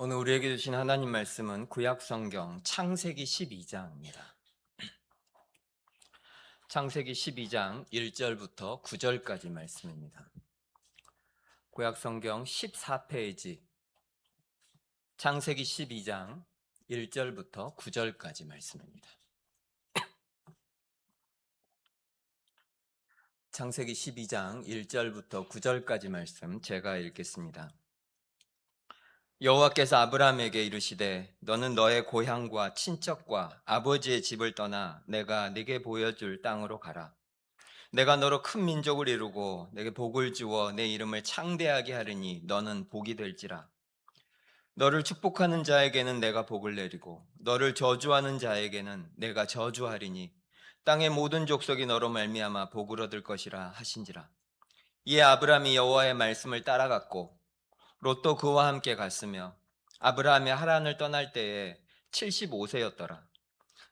오늘 우리에게 주신 하나님 말씀은 구약 성경 창세기 12장입니다. 창세기 12장 1절부터 9절까지 말씀입니다. 구약 성경 14페이지 창세기 12장 1절부터 9절까지 말씀입니다. 창세기 12장 1절부터 9절까지 말씀 제가 읽겠습니다. 여호와께서 아브라함에게 이르시되 너는 너의 고향과 친척과 아버지의 집을 떠나 내가 네게 보여줄 땅으로 가라. 내가 너로 큰 민족을 이루고 내게 복을 주어 내 이름을 창대하게 하리니 너는 복이 될지라. 너를 축복하는 자에게는 내가 복을 내리고 너를 저주하는 자에게는 내가 저주하리니 땅의 모든 족속이 너로 말미암아 복을 얻을 것이라 하신지라. 이에 아브라함이 여호와의 말씀을 따라갔고 롯도 그와 함께 갔으며 아브라함이 하란을 떠날 때에 75세였더라.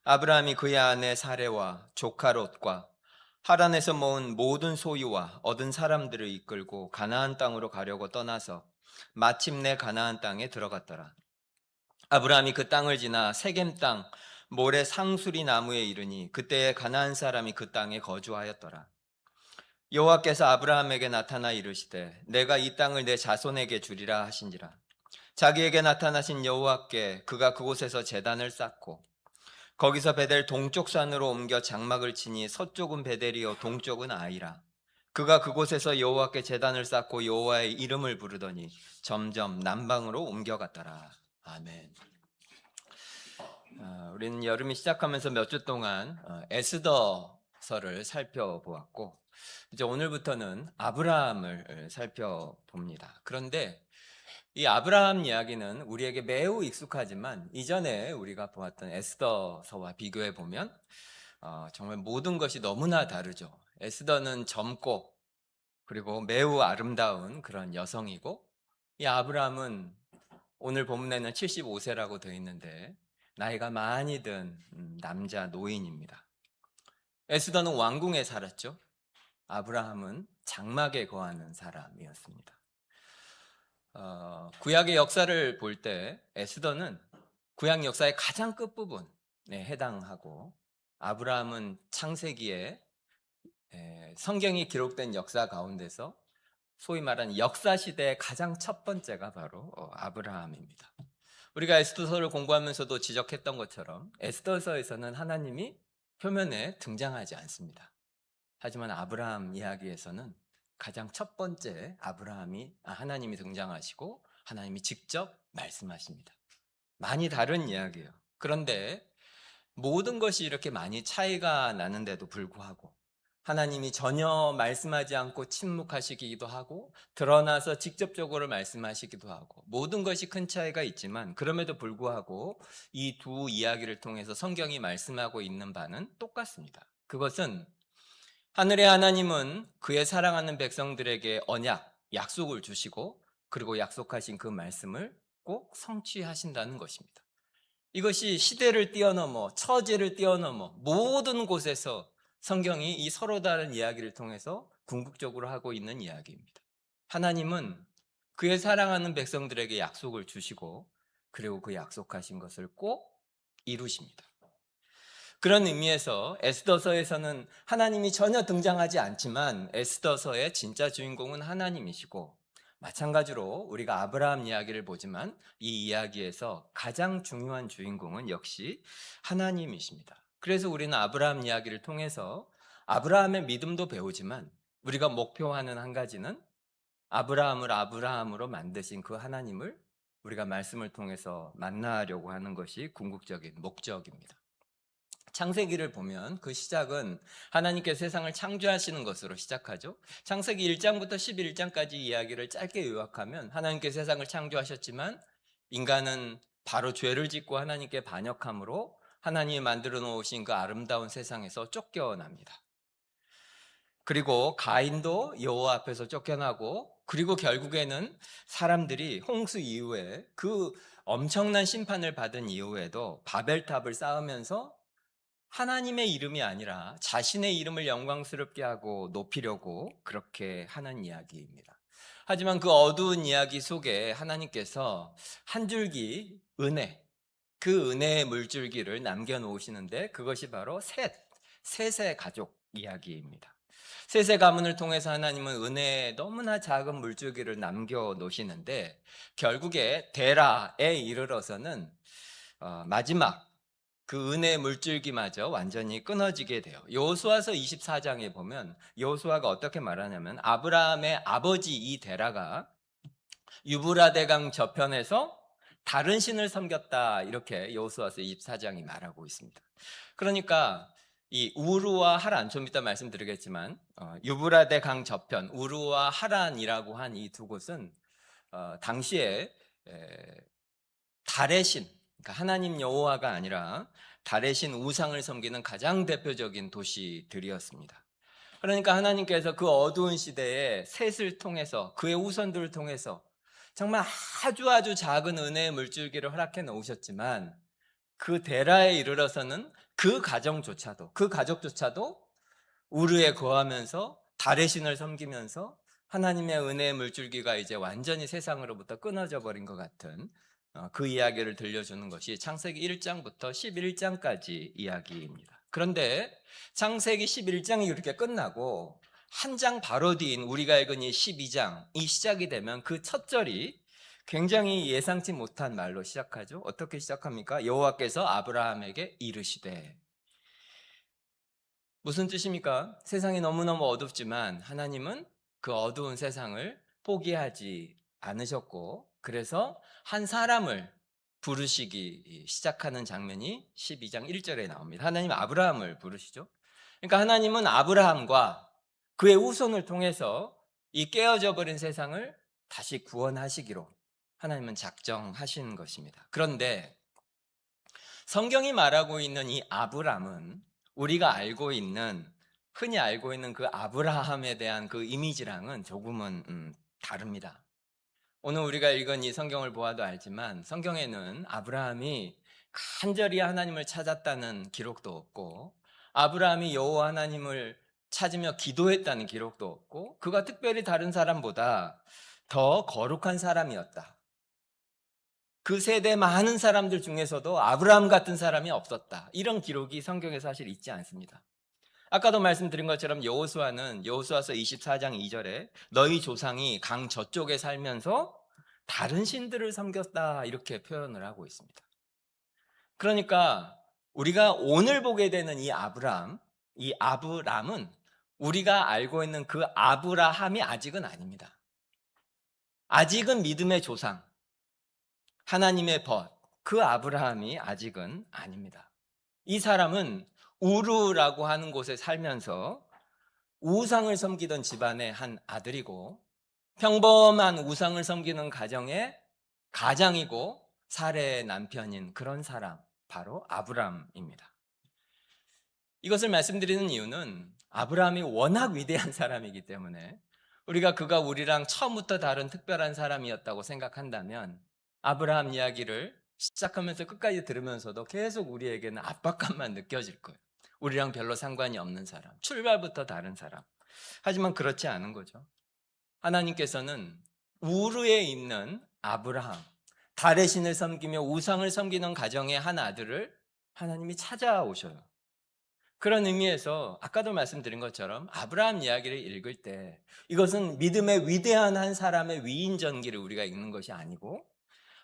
아브라함이 그의 아내 사레와 조카 롯과 하란에서 모은 모든 소유와 얻은 사람들을 이끌고 가나안 땅으로 가려고 떠나서 마침내 가나안 땅에 들어갔더라. 아브라함이 그 땅을 지나 세겜 땅 모래 상수리 나무에 이르니 그때에 가나안 사람이 그 땅에 거주하였더라. 여호와께서 아브라함에게 나타나 이르시되 내가 이 땅을 내 자손에게 주리라 하신지라. 자기에게 나타나신 여호와께 그가 그곳에서 제단을 쌓고 거기서 베델 동쪽 산으로 옮겨 장막을 치니 서쪽은 베델이요 동쪽은 아이라. 그가 그곳에서 여호와께 제단을 쌓고 여호와의 이름을 부르더니 점점 남방으로 옮겨갔더라. 아멘. 우리는 여름이 시작하면서 몇 주 동안 에스더서를 살펴보았고 이제 오늘부터는 아브라함을 살펴봅니다. 그런데 이 아브라함 이야기는 우리에게 매우 익숙하지만 이전에 우리가 보았던 에스더서와 비교해 보면 정말 모든 것이 너무나 다르죠. 에스더는 젊고 그리고 매우 아름다운 그런 여성이고 이 아브라함은 오늘 본문에는 75세라고 되어 있는데 나이가 많이 든 남자 노인입니다. 에스더는 왕궁에 살았죠. 아브라함은 장막에 거하는 사람이었습니다. 구약의 역사를 볼 때 에스더는 구약 역사의 가장 끝부분에 해당하고 아브라함은 창세기에 성경이 기록된 역사 가운데서 소위 말하는 역사시대의 가장 첫 번째가 바로 아브라함입니다. 우리가 에스더서를 공부하면서도 지적했던 것처럼 에스더서에서는 하나님이 표면에 등장하지 않습니다. 하지만 아브라함 이야기에서는 가장 첫 번째 하나님이 등장하시고 하나님이 직접 말씀하십니다. 많이 다른 이야기예요. 그런데 모든 것이 이렇게 많이 차이가 나는데도 불구하고 하나님이 전혀 말씀하지 않고 침묵하시기도 하고 드러나서 직접적으로 말씀하시기도 하고 모든 것이 큰 차이가 있지만 그럼에도 불구하고 이 두 이야기를 통해서 성경이 말씀하고 있는 바는 똑같습니다. 그것은 하늘의 하나님은 그의 사랑하는 백성들에게 약속을 주시고 그리고 약속하신 그 말씀을 꼭 성취하신다는 것입니다. 이것이 시대를 뛰어넘어 처지를 뛰어넘어 모든 곳에서 성경이 이 서로 다른 이야기를 통해서 궁극적으로 하고 있는 이야기입니다. 하나님은 그의 사랑하는 백성들에게 약속을 주시고 그리고 그 약속하신 것을 꼭 이루십니다. 그런 의미에서 에스더서에서는 하나님이 전혀 등장하지 않지만 에스더서의 진짜 주인공은 하나님이시고 마찬가지로 우리가 아브라함 이야기를 보지만 이 이야기에서 가장 중요한 주인공은 역시 하나님이십니다. 그래서 우리는 아브라함 이야기를 통해서 아브라함의 믿음도 배우지만 우리가 목표하는 한 가지는 아브라함을 아브라함으로 만드신 그 하나님을 우리가 말씀을 통해서 만나려고 하는 것이 궁극적인 목적입니다. 창세기를 보면 그 시작은 하나님께서 세상을 창조하시는 것으로 시작하죠. 창세기 1장부터 11장까지 이야기를 짧게 요약하면 하나님께서 세상을 창조하셨지만 인간은 바로 죄를 짓고 하나님께 반역함으로 하나님이 만들어 놓으신 그 아름다운 세상에서 쫓겨납니다. 그리고 가인도 여호와 앞에서 쫓겨나고 그리고 결국에는 사람들이 홍수 이후에 그 엄청난 심판을 받은 이후에도 바벨탑을 쌓으면서 하나님의 이름이 아니라 자신의 이름을 영광스럽게 하고 높이려고 그렇게 하는 이야기입니다. 하지만 그 어두운 이야기 속에 하나님께서 한 줄기 은혜, 그 은혜의 물줄기를 남겨놓으시는데 그것이 바로 셋의 가족 이야기입니다. 셋의 가문을 통해서 하나님은 은혜의 너무나 작은 물줄기를 남겨놓으시는데 결국에 데라에 이르러서는 마지막 그 은혜의 물줄기마저 완전히 끊어지게 돼요. 여호수아서 24장에 보면 여호수아가 어떻게 말하냐면 아브라함의 아버지 이 데라가 유브라데강 저편에서 다른 신을 섬겼다, 이렇게 여호수아서 24장이 말하고 있습니다. 그러니까 이 우르와 하란, 좀 이따 말씀드리겠지만 유브라데강 저편 우르와 하란이라고 한 이 두 곳은 당시에 달의 신, 그러니까 하나님 여호와가 아니라 달의 신 우상을 섬기는 가장 대표적인 도시들이었습니다. 그러니까 하나님께서 그 어두운 시대에 셋을 통해서, 그의 후손들을 통해서 정말 아주 작은 은혜의 물줄기를 허락해 놓으셨지만 그 데라에 이르러서는 그 가족조차도 우르에 거하면서 달의 신을 섬기면서 하나님의 은혜의 물줄기가 이제 완전히 세상으로부터 끊어져 버린 것 같은 그 이야기를 들려주는 것이 창세기 1장부터 11장까지 이야기입니다. 그런데 창세기 11장이 이렇게 끝나고 한 장 바로 뒤인 우리가 읽은 이 12장이 시작이 되면 그 첫 절이 굉장히 예상치 못한 말로 시작하죠. 어떻게 시작합니까? 여호와께서 아브라함에게 이르시되. 무슨 뜻입니까? 세상이 너무너무 어둡지만 하나님은 그 어두운 세상을 포기하지 않으셨고, 그래서 한 사람을 부르시기 시작하는 장면이 12장 1절에 나옵니다. 하나님 아브라함을 부르시죠. 그러니까 하나님은 아브라함과 그의 후손을 통해서 이 깨어져 버린 세상을 다시 구원하시기로 하나님은 작정하신 것입니다. 그런데 성경이 말하고 있는 이 아브람은 우리가 흔히 알고 있는 그 아브라함에 대한 그 이미지랑은 조금은 다릅니다. 오늘 우리가 읽은 이 성경을 보아도 알지만 성경에는 아브라함이 간절히 하나님을 찾았다는 기록도 없고, 아브라함이 여호와 하나님을 찾으며 기도했다는 기록도 없고, 그가 특별히 다른 사람보다 더 거룩한 사람이었다, 그 세대 많은 사람들 중에서도 아브라함 같은 사람이 없었다, 이런 기록이 성경에 사실 있지 않습니다. 아까도 말씀드린 것처럼 여호수아서 24장 2절에 너희 조상이 강 저쪽에 살면서 다른 신들을 섬겼다, 이렇게 표현을 하고 있습니다. 그러니까 우리가 오늘 보게 되는 이 아브람은 우리가 알고 있는 그 아브라함이 아직은 아닙니다. 아직은 믿음의 조상, 하나님의 그 아브라함이 아직은 아닙니다. 이 사람은 우르라고 하는 곳에 살면서 우상을 섬기던 집안의 한 아들이고, 평범한 우상을 섬기는 가정의 가장이고 사례의 남편인 그런 사람, 바로 아브람입니다. 이것을 말씀드리는 이유는 아브라함이 워낙 위대한 사람이기 때문에, 그가 우리랑 처음부터 다른 특별한 사람이었다고 생각한다면 아브라함 이야기를 시작하면서 끝까지 들으면서도 계속 우리에게는 압박감만 느껴질 거예요. 우리랑 별로 상관이 없는 사람, 출발부터 다른 사람. 하지만 그렇지 않은 거죠. 하나님께서는 우르에 있는 아브라함, 달의 신을 섬기며 우상을 섬기는 가정의 한 아들을 하나님이 찾아오셔요. 그런 의미에서 아까도 말씀드린 것처럼 아브라함 이야기를 읽을 때 이것은 믿음의 위대한 한 사람의 위인전기를 우리가 읽는 것이 아니고,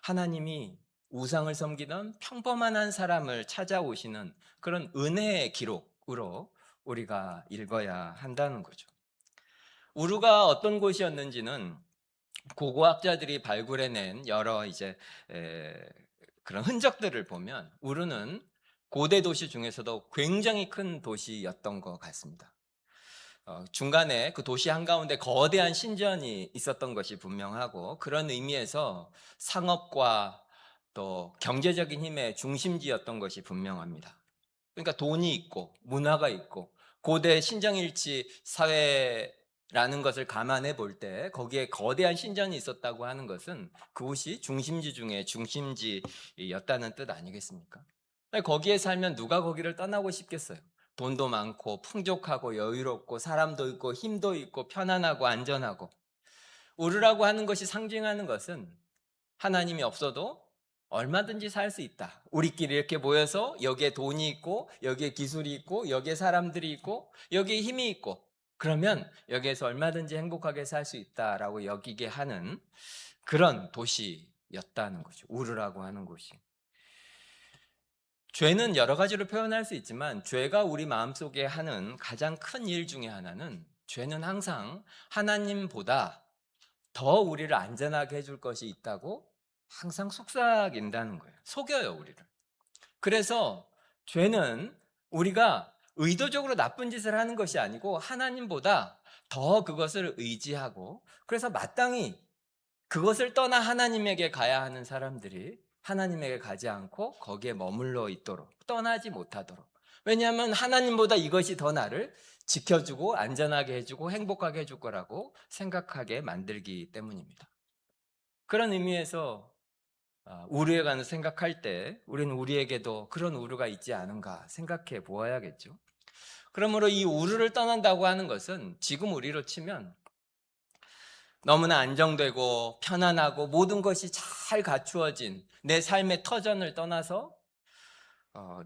하나님이 우상을 섬기던 평범한 한 사람을 찾아오시는 그런 은혜의 기록으로 우리가 읽어야 한다는 거죠. 우르가 어떤 곳이었는지는 고고학자들이 발굴해낸 여러 그런 흔적들을 보면 우르는 고대 도시 중에서도 굉장히 큰 도시였던 것 같습니다. 중간에 그 도시 한가운데 거대한 신전이 있었던 것이 분명하고, 그런 의미에서 상업과 또 경제적인 힘의 중심지였던 것이 분명합니다. 그러니까 돈이 있고 문화가 있고 고대 신정일치 사회라는 것을 감안해 볼 때 거기에 거대한 신전이 있었다고 하는 것은 그곳이 중심지 중에 중심지였다는 뜻 아니겠습니까? 거기에 살면 누가 거기를 떠나고 싶겠어요? 돈도 많고 풍족하고 여유롭고 사람도 있고 힘도 있고 편안하고 안전하고. 우르라고 하는 것이 상징하는 것은 하나님이 없어도 얼마든지 살 수 있다. 우리끼리 이렇게 모여서 여기에 돈이 있고 여기에 기술이 있고 여기에 사람들이 있고 여기에 힘이 있고 그러면 여기에서 얼마든지 행복하게 살 수 있다라고 여기게 하는 그런 도시였다는 거죠. 우르라고 하는 곳이. 죄는 여러 가지로 표현할 수 있지만 죄가 우리 마음속에 하는 가장 큰 일 중에 하나는 죄는 항상 하나님보다 더 우리를 안전하게 해줄 것이 있다고 항상 속삭인다는 거예요. 속여요, 우리를. 그래서 죄는 우리가 의도적으로 나쁜 짓을 하는 것이 아니고 하나님보다 더 그것을 의지하고 그래서 마땅히 그것을 떠나 하나님에게 가야 하는 사람들이 하나님에게 가지 않고 거기에 머물러 있도록 떠나지 못하도록. 왜냐하면 하나님보다 이것이 더 나를 지켜주고 안전하게 해주고 행복하게 해줄 거라고 생각하게 만들기 때문입니다. 그런 의미에서 우르에 관해 생각할 때 우리는 우리에게도 그런 우르가 있지 않은가 생각해 보아야겠죠. 그러므로 이 우르를 떠난다고 하는 것은 지금 우리로 치면 너무나 안정되고 편안하고 모든 것이 잘 갖추어진 내 삶의 터전을 떠나서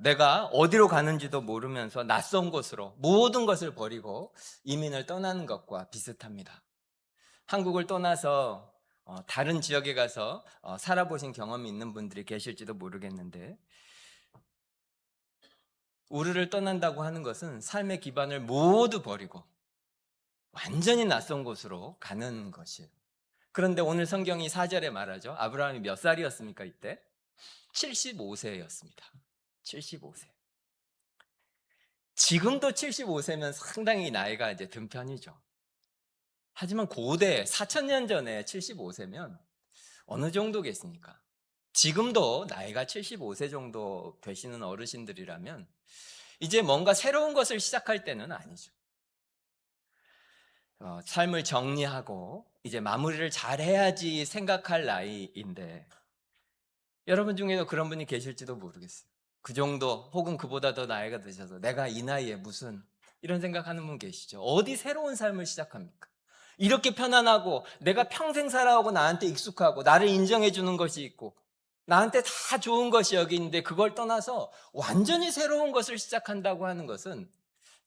내가 어디로 가는지도 모르면서 낯선 곳으로 모든 것을 버리고 이민을 떠나는 것과 비슷합니다. 한국을 떠나서 다른 지역에 가서 살아보신 경험이 있는 분들이 계실지도 모르겠는데 우르를 떠난다고 하는 것은 삶의 기반을 모두 버리고 완전히 낯선 곳으로 가는 것이에요. 그런데 오늘 성경이 4절에 말하죠. 아브라함이 몇 살이었습니까? 이때 75세였습니다. 75세. 지금도 75세면 상당히 나이가 이제 든 편이죠. 하지만 고대 4,000년 전에 75세면 어느 정도겠습니까? 지금도 나이가 75세 정도 되시는 어르신들이라면 이제 뭔가 새로운 것을 시작할 때는 아니죠. 삶을 정리하고 이제 마무리를 잘 해야지 생각할 나이인데 여러분 중에도 그런 분이 계실지도 모르겠어요. 그 정도 혹은 그보다 더 나이가 드셔서 내가 이 나이에 무슨 이런 생각하는 분 계시죠. 어디 새로운 삶을 시작합니까? 이렇게 편안하고 내가 평생 살아오고 나한테 익숙하고 나를 인정해 주는 것이 있고 나한테 다 좋은 것이 여기 있는데 그걸 떠나서 완전히 새로운 것을 시작한다고 하는 것은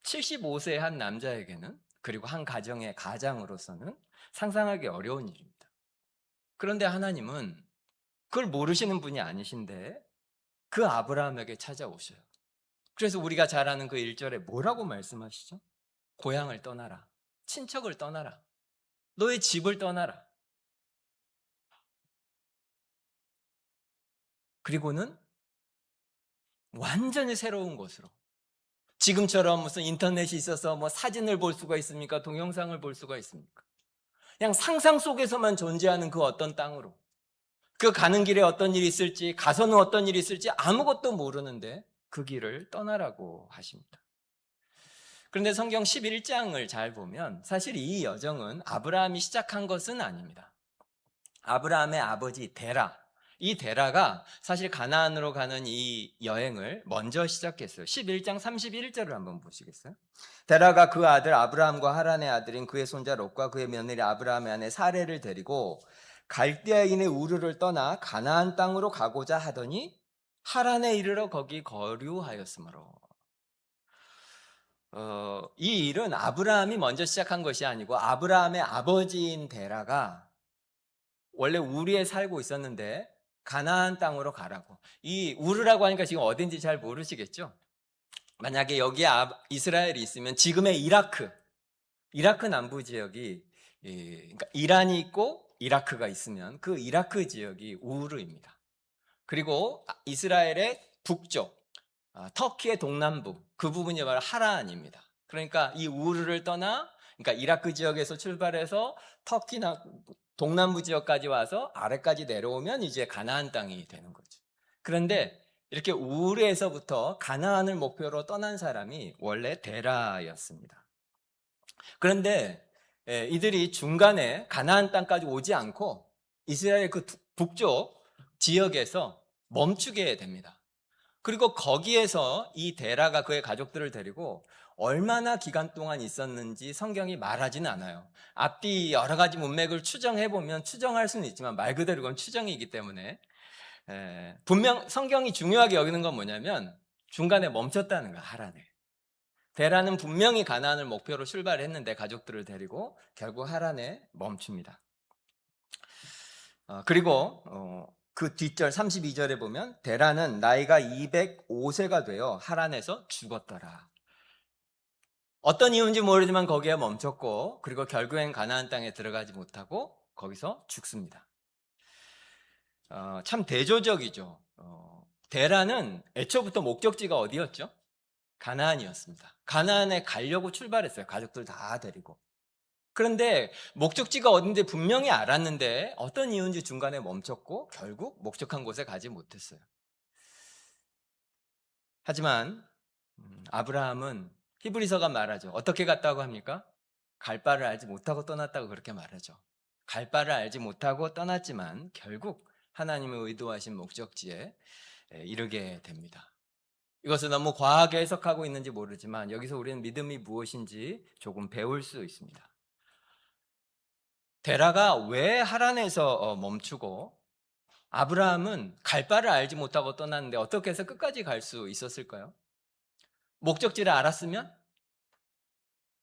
75세 한 남자에게는 그리고 한 가정의 가장으로서는 상상하기 어려운 일입니다. 그런데 하나님은 그걸 모르시는 분이 아니신데 그 아브라함에게 찾아오셔요. 그래서 우리가 잘 아는 그 1절에 뭐라고 말씀하시죠? 고향을 떠나라. 친척을 떠나라. 너의 집을 떠나라. 그리고는 완전히 새로운 곳으로. 지금처럼 무슨 인터넷이 있어서 뭐 사진을 볼 수가 있습니까? 동영상을 볼 수가 있습니까? 그냥 상상 속에서만 존재하는 그 어떤 땅으로. 그 가는 길에 어떤 일이 있을지, 가서는 어떤 일이 있을지 아무것도 모르는데 그 길을 떠나라고 하십니다. 그런데 성경 11장을 잘 보면 사실 이 여정은 아브라함이 시작한 것은 아닙니다. 아브라함의 아버지 데라, 이 데라가 사실 가나안으로 가는 이 여행을 먼저 시작했어요. 11장 31절을 한번 보시겠어요? 데라가 그 아들 아브라함과 하란의 아들인 그의 손자 롯과 그의 며느리 아브라함의 아내 사레를 데리고 갈대아인의 우르를 떠나 가나안 땅으로 가고자 하더니 하란에 이르러 거기 거류하였으므로. 이 일은 아브라함이 먼저 시작한 것이 아니고 아브라함의 아버지인 데라가 원래 우르에 살고 있었는데 가나안 땅으로 가라고. 이 우르라고 하니까 지금 어딘지 잘 모르시겠죠? 만약에 여기에 이스라엘이 있으면 지금의 이라크 남부 지역이 그러니까 이란이 있고 이라크가 있으면 그 이라크 지역이 우르입니다. 그리고 이스라엘의 북쪽, 터키의 동남부 그 부분이 바로 하란입니다. 그러니까 이 우르를 떠나 그러니까 이라크 지역에서 출발해서 터키나 동남부 지역까지 와서 아래까지 내려오면 이제 가나안 땅이 되는 거죠. 그런데 이렇게 우르에서부터 가나안을 목표로 떠난 사람이 원래 데라였습니다. 그런데 이들이 중간에 가나안 땅까지 오지 않고 이스라엘 그 북쪽 지역에서 멈추게 됩니다. 그리고 거기에서 이 데라가 그의 가족들을 데리고 얼마나 기간 동안 있었는지 성경이 말하지는 않아요. 앞뒤 여러 가지 문맥을 추정해 보면 추정할 수는 있지만 말 그대로 그건 추정이기 때문에 분명 성경이 중요하게 여기는 건 뭐냐면 중간에 멈췄다는 거야. 하란에. 데라는 분명히 가나안을 목표로 출발했는데 가족들을 데리고 결국 하란에 멈춥니다. 그리고 그 뒷절 32절에 보면 데라는 나이가 205세가 되어 하란에서 죽었더라. 어떤 이유인지 모르지만 거기에 멈췄고 그리고 결국엔 가나안 땅에 들어가지 못하고 거기서 죽습니다. 참 대조적이죠. 데라는 애초부터 목적지가 어디였죠? 가나안이었습니다. 가나안에 가려고 출발했어요. 가족들 다 데리고. 그런데 목적지가 어딘지 분명히 알았는데 어떤 이유인지 중간에 멈췄고 결국 목적한 곳에 가지 못했어요. 하지만 아브라함은 히브리서가 말하죠. 어떻게 갔다고 합니까? 갈 바를 알지 못하고 떠났다고 그렇게 말하죠. 갈 바를 알지 못하고 떠났지만 결국 하나님의 의도하신 목적지에 이르게 됩니다. 이것을 너무 과하게 해석하고 있는지 모르지만 여기서 우리는 믿음이 무엇인지 조금 배울 수 있습니다. 데라가 왜 하란에서 멈추고 아브라함은 갈 바를 알지 못하고 떠났는데 어떻게 해서 끝까지 갈 수 있었을까요? 목적지를 알았으면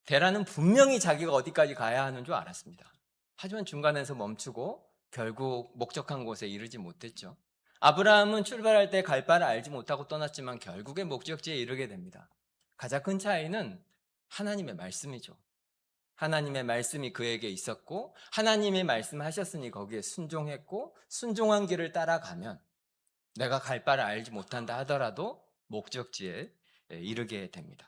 데라는 분명히 자기가 어디까지 가야 하는 줄 알았습니다. 하지만 중간에서 멈추고 결국 목적한 곳에 이르지 못했죠. 아브라함은 출발할 때 갈 바를 알지 못하고 떠났지만 결국에 목적지에 이르게 됩니다. 가장 큰 차이는 하나님의 말씀이죠. 하나님의 말씀이 그에게 있었고 하나님의 말씀하셨으니 거기에 순종했고 순종한 길을 따라가면 내가 갈 바를 알지 못한다 하더라도 목적지에 이르게 됩니다.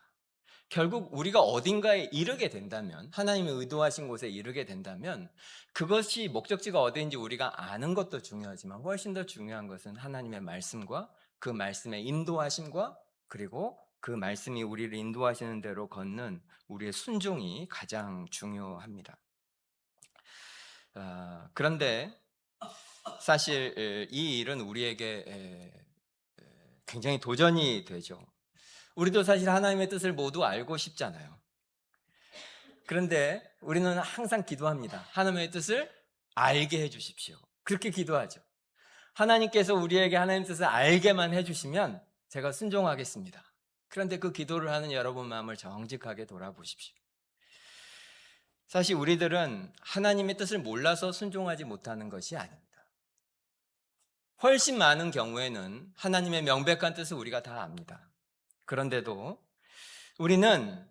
결국 우리가 어딘가에 이르게 된다면 하나님의 의도하신 곳에 이르게 된다면 그것이 목적지가 어디인지 우리가 아는 것도 중요하지만 훨씬 더 중요한 것은 하나님의 말씀과 그 말씀의 인도하심과 그리고 그 말씀이 우리를 인도하시는 대로 걷는 우리의 순종이 가장 중요합니다. 그런데 사실 이 일은 우리에게 굉장히 도전이 되죠. 우리도 사실 하나님의 뜻을 모두 알고 싶잖아요. 그런데 우리는 항상 기도합니다. 하나님의 뜻을 알게 해주십시오. 그렇게 기도하죠. 하나님께서 우리에게 하나님의 뜻을 알게만 해주시면 제가 순종하겠습니다. 그런데 그 기도를 하는 여러분 마음을 정직하게 돌아보십시오. 사실 우리들은 하나님의 뜻을 몰라서 순종하지 못하는 것이 아닙니다. 훨씬 많은 경우에는 하나님의 명백한 뜻을 우리가 다 압니다. 그런데도 우리는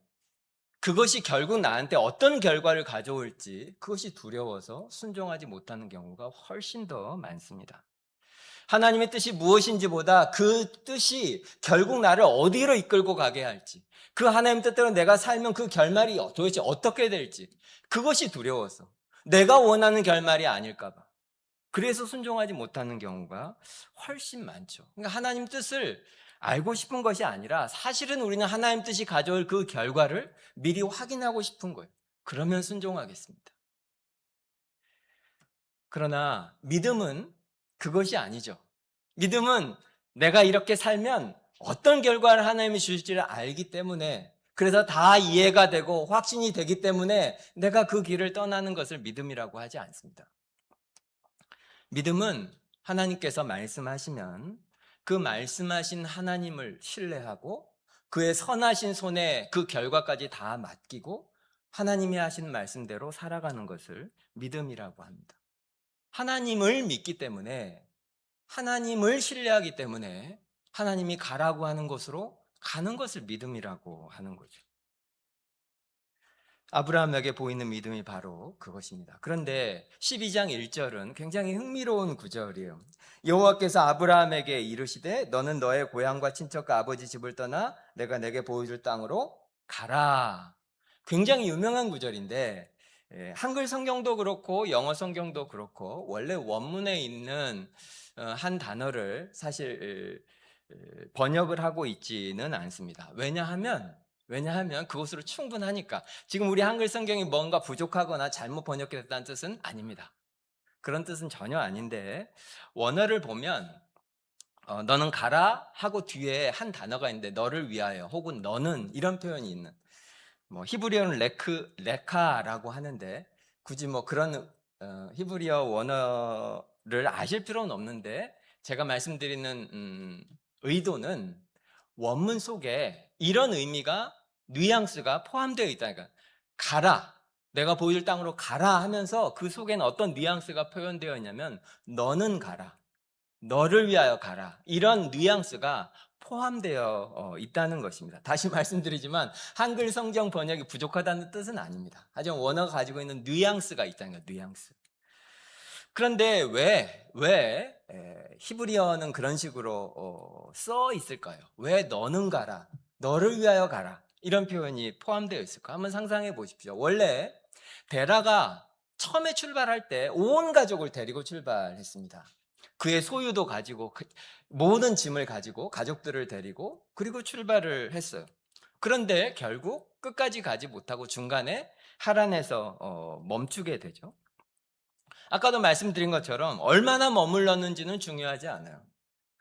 그것이 결국 나한테 어떤 결과를 가져올지 그것이 두려워서 순종하지 못하는 경우가 훨씬 더 많습니다. 하나님의 뜻이 무엇인지보다 그 뜻이 결국 나를 어디로 이끌고 가게 할지, 그 하나님 뜻대로 내가 살면 그 결말이 도대체 어떻게 될지 그것이 두려워서 내가 원하는 결말이 아닐까 봐 그래서 순종하지 못하는 경우가 훨씬 많죠. 그러니까 하나님 뜻을 알고 싶은 것이 아니라 사실은 우리는 하나님 뜻이 가져올 그 결과를 미리 확인하고 싶은 거예요. 그러면 순종하겠습니다. 그러나 믿음은 그것이 아니죠. 믿음은 내가 이렇게 살면 어떤 결과를 하나님이 주실지를 알기 때문에 그래서 다 이해가 되고 확신이 되기 때문에 내가 그 길을 떠나는 것을 믿음이라고 하지 않습니다. 믿음은 하나님께서 말씀하시면 그 말씀하신 하나님을 신뢰하고 그의 선하신 손에 그 결과까지 다 맡기고 하나님이 하신 말씀대로 살아가는 것을 믿음이라고 합니다. 하나님을 믿기 때문에 하나님을 신뢰하기 때문에 하나님이 가라고 하는 곳으로 가는 것을 믿음이라고 하는 거죠. 아브라함에게 보이는 믿음이 바로 그것입니다. 그런데 12장 1절은 굉장히 흥미로운 구절이에요. 여호와께서 아브라함에게 이르시되 너는 너의 고향과 친척과 아버지 집을 떠나 내가 내게 보여줄 땅으로 가라. 굉장히 유명한 구절인데 한글 성경도 그렇고 영어 성경도 그렇고 원래 원문에 있는 한 단어를 사실 번역을 하고 있지는 않습니다. 왜냐하면 그것으로 충분하니까. 지금 우리 한글 성경이 뭔가 부족하거나 잘못 번역됐다는 뜻은 아닙니다. 그런 뜻은 전혀 아닌데 원어를 보면 너는 가라 하고 뒤에 한 단어가 있는데 너를 위하여 혹은 너는 이런 표현이 있는 뭐 히브리어는 레카라고 하는데 굳이 뭐 그런 히브리어 원어를 아실 필요는 없는데 제가 말씀드리는 의도는 원문 속에 이런 의미가 뉘앙스가 포함되어 있다. 그러니까 가라, 내가 보여줄 땅으로 가라 하면서 그 속에는 어떤 뉘앙스가 표현되어 있냐면 너는 가라, 너를 위하여 가라, 이런 뉘앙스가 포함되어 있다는 것입니다. 다시 말씀드리지만 한글 성경 번역이 부족하다는 뜻은 아닙니다. 하지만 원어가 가지고 있는 뉘앙스가 있다는 거예요. 뉘앙스. 그런데 왜 히브리어는 그런 식으로 써 있을까요? 왜 너는 가라, 너를 위하여 가라 이런 표현이 포함되어 있을까? 한번 상상해 보십시오. 원래 데라가 처음에 출발할 때 온 가족을 데리고 출발했습니다. 그의 소유도 가지고 모든 짐을 가지고 가족들을 데리고 그리고 출발을 했어요. 그런데 결국 끝까지 가지 못하고 중간에 하란에서 멈추게 되죠. 아까도 말씀드린 것처럼 얼마나 머물렀는지는 중요하지 않아요.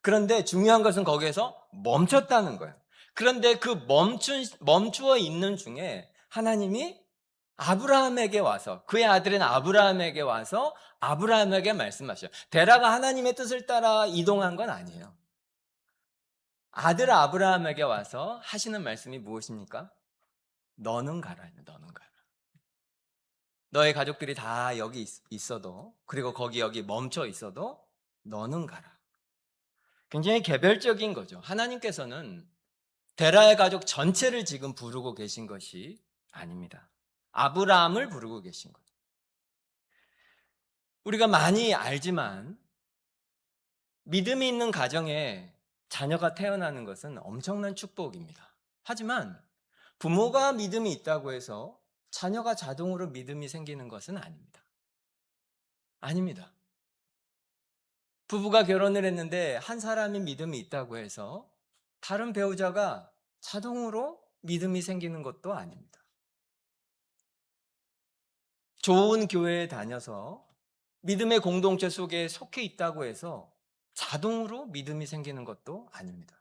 그런데 중요한 것은 거기에서 멈췄다는 거예요. 그런데 그 멈추어 있는 중에 하나님이 아브라함에게 와서, 그의 아들인 아브라함에게 와서 아브라함에게 말씀하셔요. 데라가 하나님의 뜻을 따라 이동한 건 아니에요. 아들 아브라함에게 와서 하시는 말씀이 무엇입니까? 너는 가라. 너는 가라. 너의 가족들이 다 여기 있어도, 그리고 거기 여기 멈춰 있어도 너는 가라. 굉장히 개별적인 거죠. 하나님께서는 데라의 가족 전체를 지금 부르고 계신 것이 아닙니다. 아브라함을 부르고 계신 거예요. 우리가 많이 알지만 믿음이 있는 가정에 자녀가 태어나는 것은 엄청난 축복입니다. 하지만 부모가 믿음이 있다고 해서 자녀가 자동으로 믿음이 생기는 것은 아닙니다. 아닙니다. 부부가 결혼을 했는데 한 사람이 믿음이 있다고 해서 다른 배우자가 자동으로 믿음이 생기는 것도 아닙니다. 좋은 교회에 다녀서 믿음의 공동체 속에 속해 있다고 해서 자동으로 믿음이 생기는 것도 아닙니다.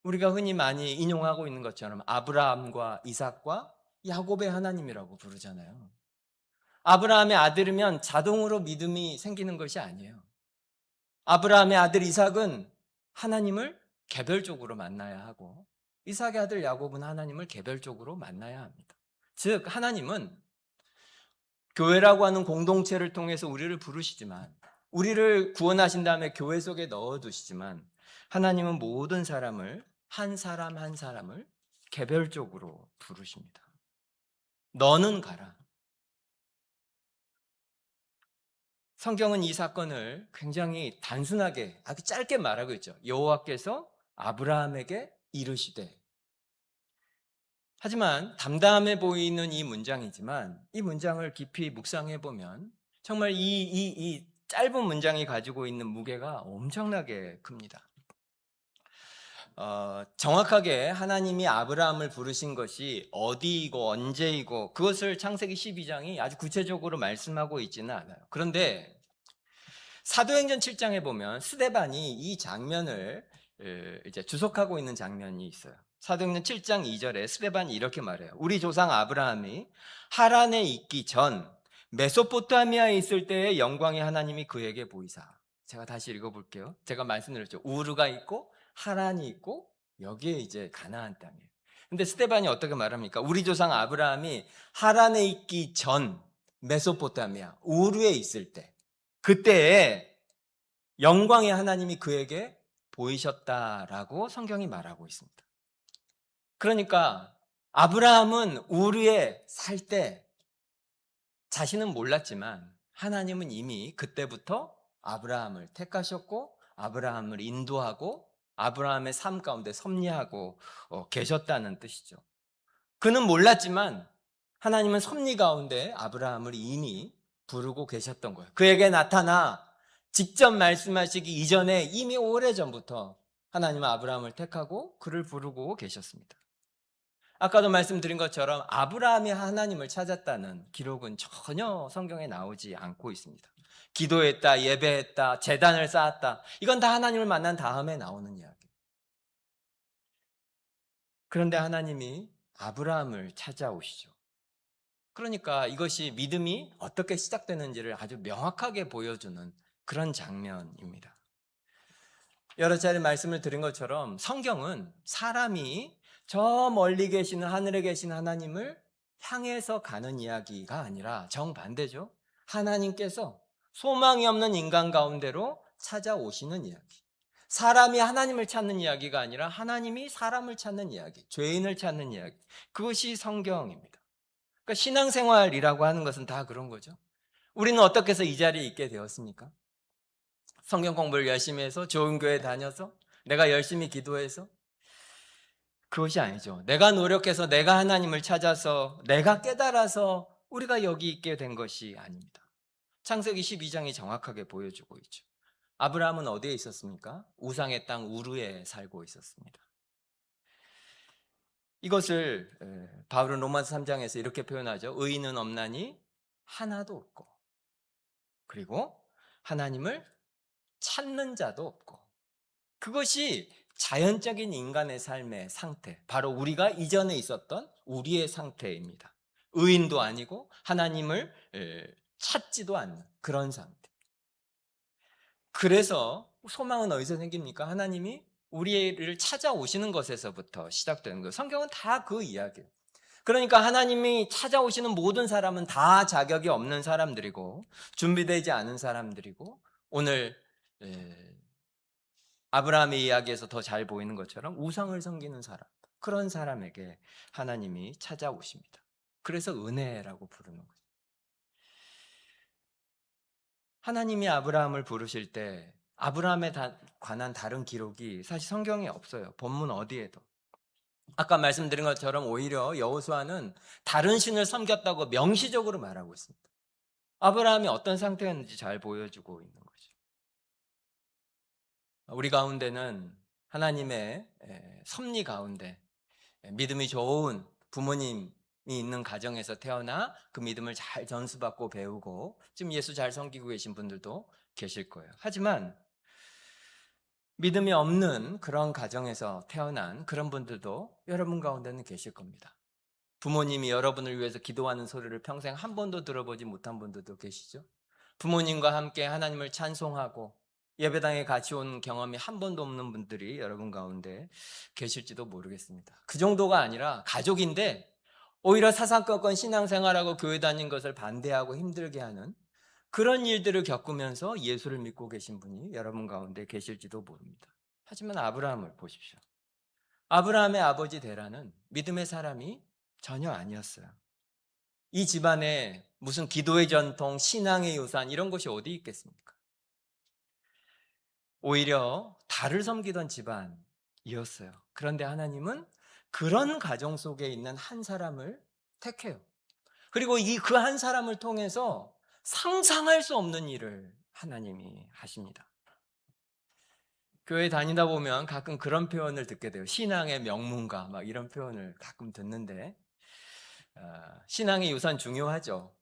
우리가 흔히 많이 인용하고 있는 것처럼 아브라함과 이삭과 야곱의 하나님이라고 부르잖아요. 아브라함의 아들이면 자동으로 믿음이 생기는 것이 아니에요. 아브라함의 아들 이삭은 하나님을 개별적으로 만나야 하고 이삭의 아들 야곱은 하나님을 개별적으로 만나야 합니다. 즉 하나님은 교회라고 하는 공동체를 통해서 우리를 부르시지만 우리를 구원하신 다음에 교회 속에 넣어두시지만 하나님은 모든 사람을 한 사람 한 사람을 개별적으로 부르십니다. 너는 가라. 성경은 이 사건을 굉장히 단순하게 아주 짧게 말하고 있죠. 여호와께서 아브라함에게 이르시되. 하지만 담담해 보이는 이 문장이지만 이 문장을 깊이 묵상해 보면 정말 이 짧은 문장이 가지고 있는 무게가 엄청나게 큽니다. 정확하게 하나님이 아브라함을 부르신 것이 어디이고 언제이고 그것을 창세기 12장이 아주 구체적으로 말씀하고 있지는 않아요. 그런데 사도행전 7장에 보면 스데반이 이 장면을 이제 주석하고 있는 장면이 있어요. 사도행전 7장 2절에 스데반이 이렇게 말해요. 우리 조상 아브라함이 하란에 있기 전 메소포타미아에 있을 때의 영광의 하나님이 그에게 보이사. 제가 다시 읽어볼게요. 제가 말씀드렸죠. 우르가 있고 하란이 있고 여기에 이제 가나안 땅이에요. 근데 스데반이 어떻게 말합니까? 우리 조상 아브라함이 하란에 있기 전 메소포타미아 우르에 있을 때 그때에 영광의 하나님이 그에게 보이셨다라고 성경이 말하고 있습니다. 그러니까 아브라함은 우르에 살 때 자신은 몰랐지만 하나님은 이미 그때부터 아브라함을 택하셨고 아브라함을 인도하고 아브라함의 삶 가운데 섭리하고 계셨다는 뜻이죠. 그는 몰랐지만 하나님은 섭리 가운데 아브라함을 이미 부르고 계셨던 거예요. 그에게 나타나 직접 말씀하시기 이전에 이미 오래전부터 하나님은 아브라함을 택하고 그를 부르고 계셨습니다. 아까도 말씀드린 것처럼 아브라함이 하나님을 찾았다는 기록은 전혀 성경에 나오지 않고 있습니다. 기도했다, 예배했다, 제단을 쌓았다. 이건 다 하나님을 만난 다음에 나오는 이야기. 그런데 하나님이 아브라함을 찾아오시죠. 그러니까 이것이 믿음이 어떻게 시작되는지를 아주 명확하게 보여주는 그런 장면입니다. 여러 차례 말씀을 드린 것처럼 성경은 사람이 저 멀리 계시는 하늘에 계신 하나님을 향해서 가는 이야기가 아니라 정반대죠. 하나님께서 소망이 없는 인간 가운데로 찾아오시는 이야기. 사람이 하나님을 찾는 이야기가 아니라 하나님이 사람을 찾는 이야기, 죄인을 찾는 이야기. 그것이 성경입니다. 그러니까 신앙생활이라고 하는 것은 다 그런 거죠. 우리는 어떻게 해서 이 자리에 있게 되었습니까? 성경 공부를 열심히 해서 좋은 교회 다녀서 내가 열심히 기도해서 그것이 아니죠. 내가 노력해서 내가 하나님을 찾아서 내가 깨달아서 우리가 여기 있게 된 것이 아닙니다. 창세기 12장이 정확하게 보여주고 있죠. 아브라함은 어디에 있었습니까? 우상의 땅 우르에 살고 있었습니다. 이것을 바울은 로마서 3장에서 이렇게 표현하죠. 의인은 없나니 하나도 없고, 그리고 하나님을 찾는 자도 없고. 그것이 자연적인 인간의 삶의 상태, 바로 우리가 이전에 있었던 우리의 상태입니다. 의인도 아니고 하나님을 찾지도 않는 그런 상태. 그래서 소망은 어디서 생깁니까? 하나님이 우리를 찾아오시는 것에서부터 시작되는 거예요. 성경은 다 그 이야기예요. 그러니까 하나님이 찾아오시는 모든 사람은 다 자격이 없는 사람들이고 준비되지 않은 사람들이고, 오늘 아브라함의 이야기에서 더 잘 보이는 것처럼 우상을 섬기는 사람, 그런 사람에게 하나님이 찾아오십니다. 그래서 은혜라고 부르는 거죠. 하나님이 아브라함을 부르실 때 아브라함에 관한 다른 기록이 사실 성경에 없어요. 본문 어디에도. 아까 말씀드린 것처럼 오히려 여호수아는 다른 신을 섬겼다고 명시적으로 말하고 있습니다. 아브라함이 어떤 상태였는지 잘 보여주고 있는 거죠. 우리 가운데는 하나님의 섭리 가운데 믿음이 좋은 부모님이 있는 가정에서 태어나 그 믿음을 잘 전수받고 배우고 지금 예수 잘 섬기고 계신 분들도 계실 거예요. 하지만 믿음이 없는 그런 가정에서 태어난 그런 분들도 여러분 가운데는 계실 겁니다. 부모님이 여러분을 위해서 기도하는 소리를 평생 한 번도 들어보지 못한 분들도 계시죠. 부모님과 함께 하나님을 찬송하고 예배당에 같이 온 경험이 한 번도 없는 분들이 여러분 가운데 계실지도 모르겠습니다. 그 정도가 아니라 가족인데 오히려 사사건건 신앙생활하고 교회 다닌 것을 반대하고 힘들게 하는 그런 일들을 겪으면서 예수를 믿고 계신 분이 여러분 가운데 계실지도 모릅니다. 하지만 아브라함을 보십시오. 아브라함의 아버지 데라는 믿음의 사람이 전혀 아니었어요. 이 집안에 무슨 기도의 전통, 신앙의 유산 이런 것이 어디 있겠습니까? 오히려 달을 섬기던 집안이었어요. 그런데 하나님은 그런 가정 속에 있는 한 사람을 택해요. 그리고 이 그 한 사람을 통해서 상상할 수 없는 일을 하나님이 하십니다. 교회 다니다 보면 가끔 그런 표현을 듣게 돼요. 신앙의 명문가 막 이런 표현을 가끔 듣는데 신앙의 유산 중요하죠.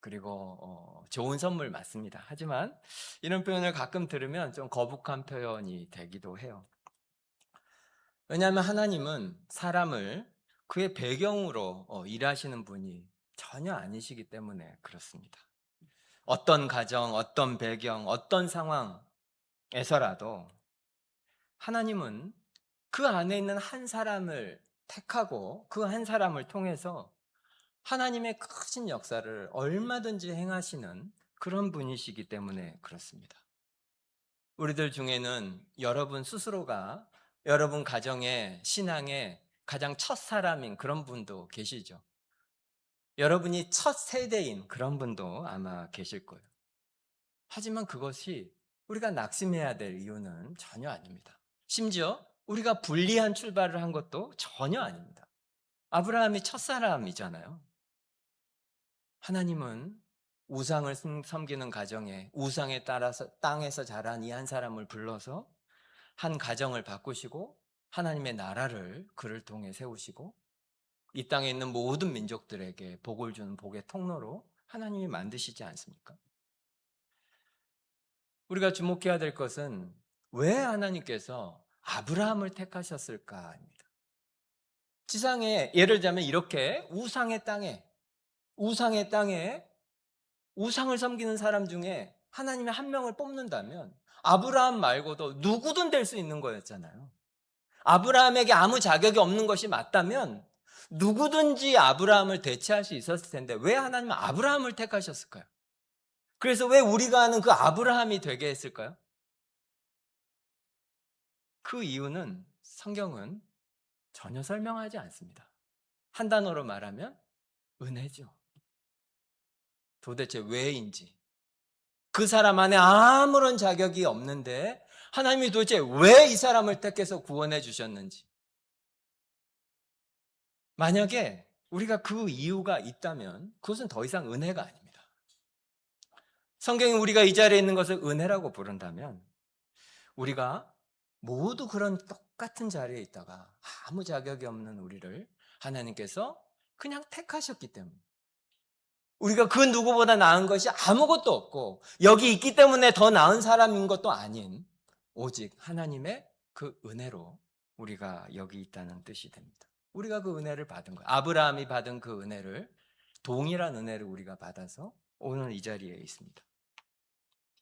그리고 좋은 선물 맞습니다. 하지만 이런 표현을 가끔 들으면 좀 거북한 표현이 되기도 해요. 왜냐하면 하나님은 사람을 그의 배경으로 일하시는 분이 전혀 아니시기 때문에 그렇습니다. 어떤 가정, 어떤 배경, 어떤 상황에서라도 하나님은 그 안에 있는 한 사람을 택하고 그 한 사람을 통해서 하나님의 크신 역사를 얼마든지 행하시는 그런 분이시기 때문에 그렇습니다. 우리들 중에는 여러분 스스로가 여러분 가정의 신앙의 가장 첫 사람인 그런 분도 계시죠. 여러분이 첫 세대인 그런 분도 아마 계실 거예요. 하지만 그것이 우리가 낙심해야 될 이유는 전혀 아닙니다. 심지어 우리가 불리한 출발을 한 것도 전혀 아닙니다. 아브라함이 첫사람이잖아요. 하나님은 우상을 섬기는 가정에 우상에 따라서 땅에서 자란 이 한 사람을 불러서 한 가정을 바꾸시고 하나님의 나라를 그를 통해 세우시고 이 땅에 있는 모든 민족들에게 복을 주는 복의 통로로 하나님이 만드시지 않습니까? 우리가 주목해야 될 것은 왜 하나님께서 아브라함을 택하셨을까입니다. 지상에 예를 들자면 이렇게 우상의 땅에 우상을 섬기는 사람 중에 하나님이 한 명을 뽑는다면 아브라함 말고도 누구든 될 수 있는 거였잖아요. 아브라함에게 아무 자격이 없는 것이 맞다면 누구든지 아브라함을 대체할 수 있었을 텐데 왜 하나님은 아브라함을 택하셨을까요? 그래서 왜 우리가 아는 그 아브라함이 되게 했을까요? 그 이유는 성경은 전혀 설명하지 않습니다. 한 단어로 말하면 은혜죠. 도대체 왜인지. 그 사람 안에 아무런 자격이 없는데 하나님이 도대체 왜 이 사람을 택해서 구원해 주셨는지. 만약에 우리가 그 이유가 있다면 그것은 더 이상 은혜가 아닙니다. 성경이 우리가 이 자리에 있는 것을 은혜라고 부른다면 우리가 모두 그런 똑같은 자리에 있다가 아무 자격이 없는 우리를 하나님께서 그냥 택하셨기 때문에 우리가 그 누구보다 나은 것이 아무것도 없고 여기 있기 때문에 더 나은 사람인 것도 아닌 오직 하나님의 그 은혜로 우리가 여기 있다는 뜻이 됩니다. 우리가 그 은혜를 받은 거예요. 아브라함이 받은 그 은혜를 동일한 은혜를 우리가 받아서 오늘 이 자리에 있습니다.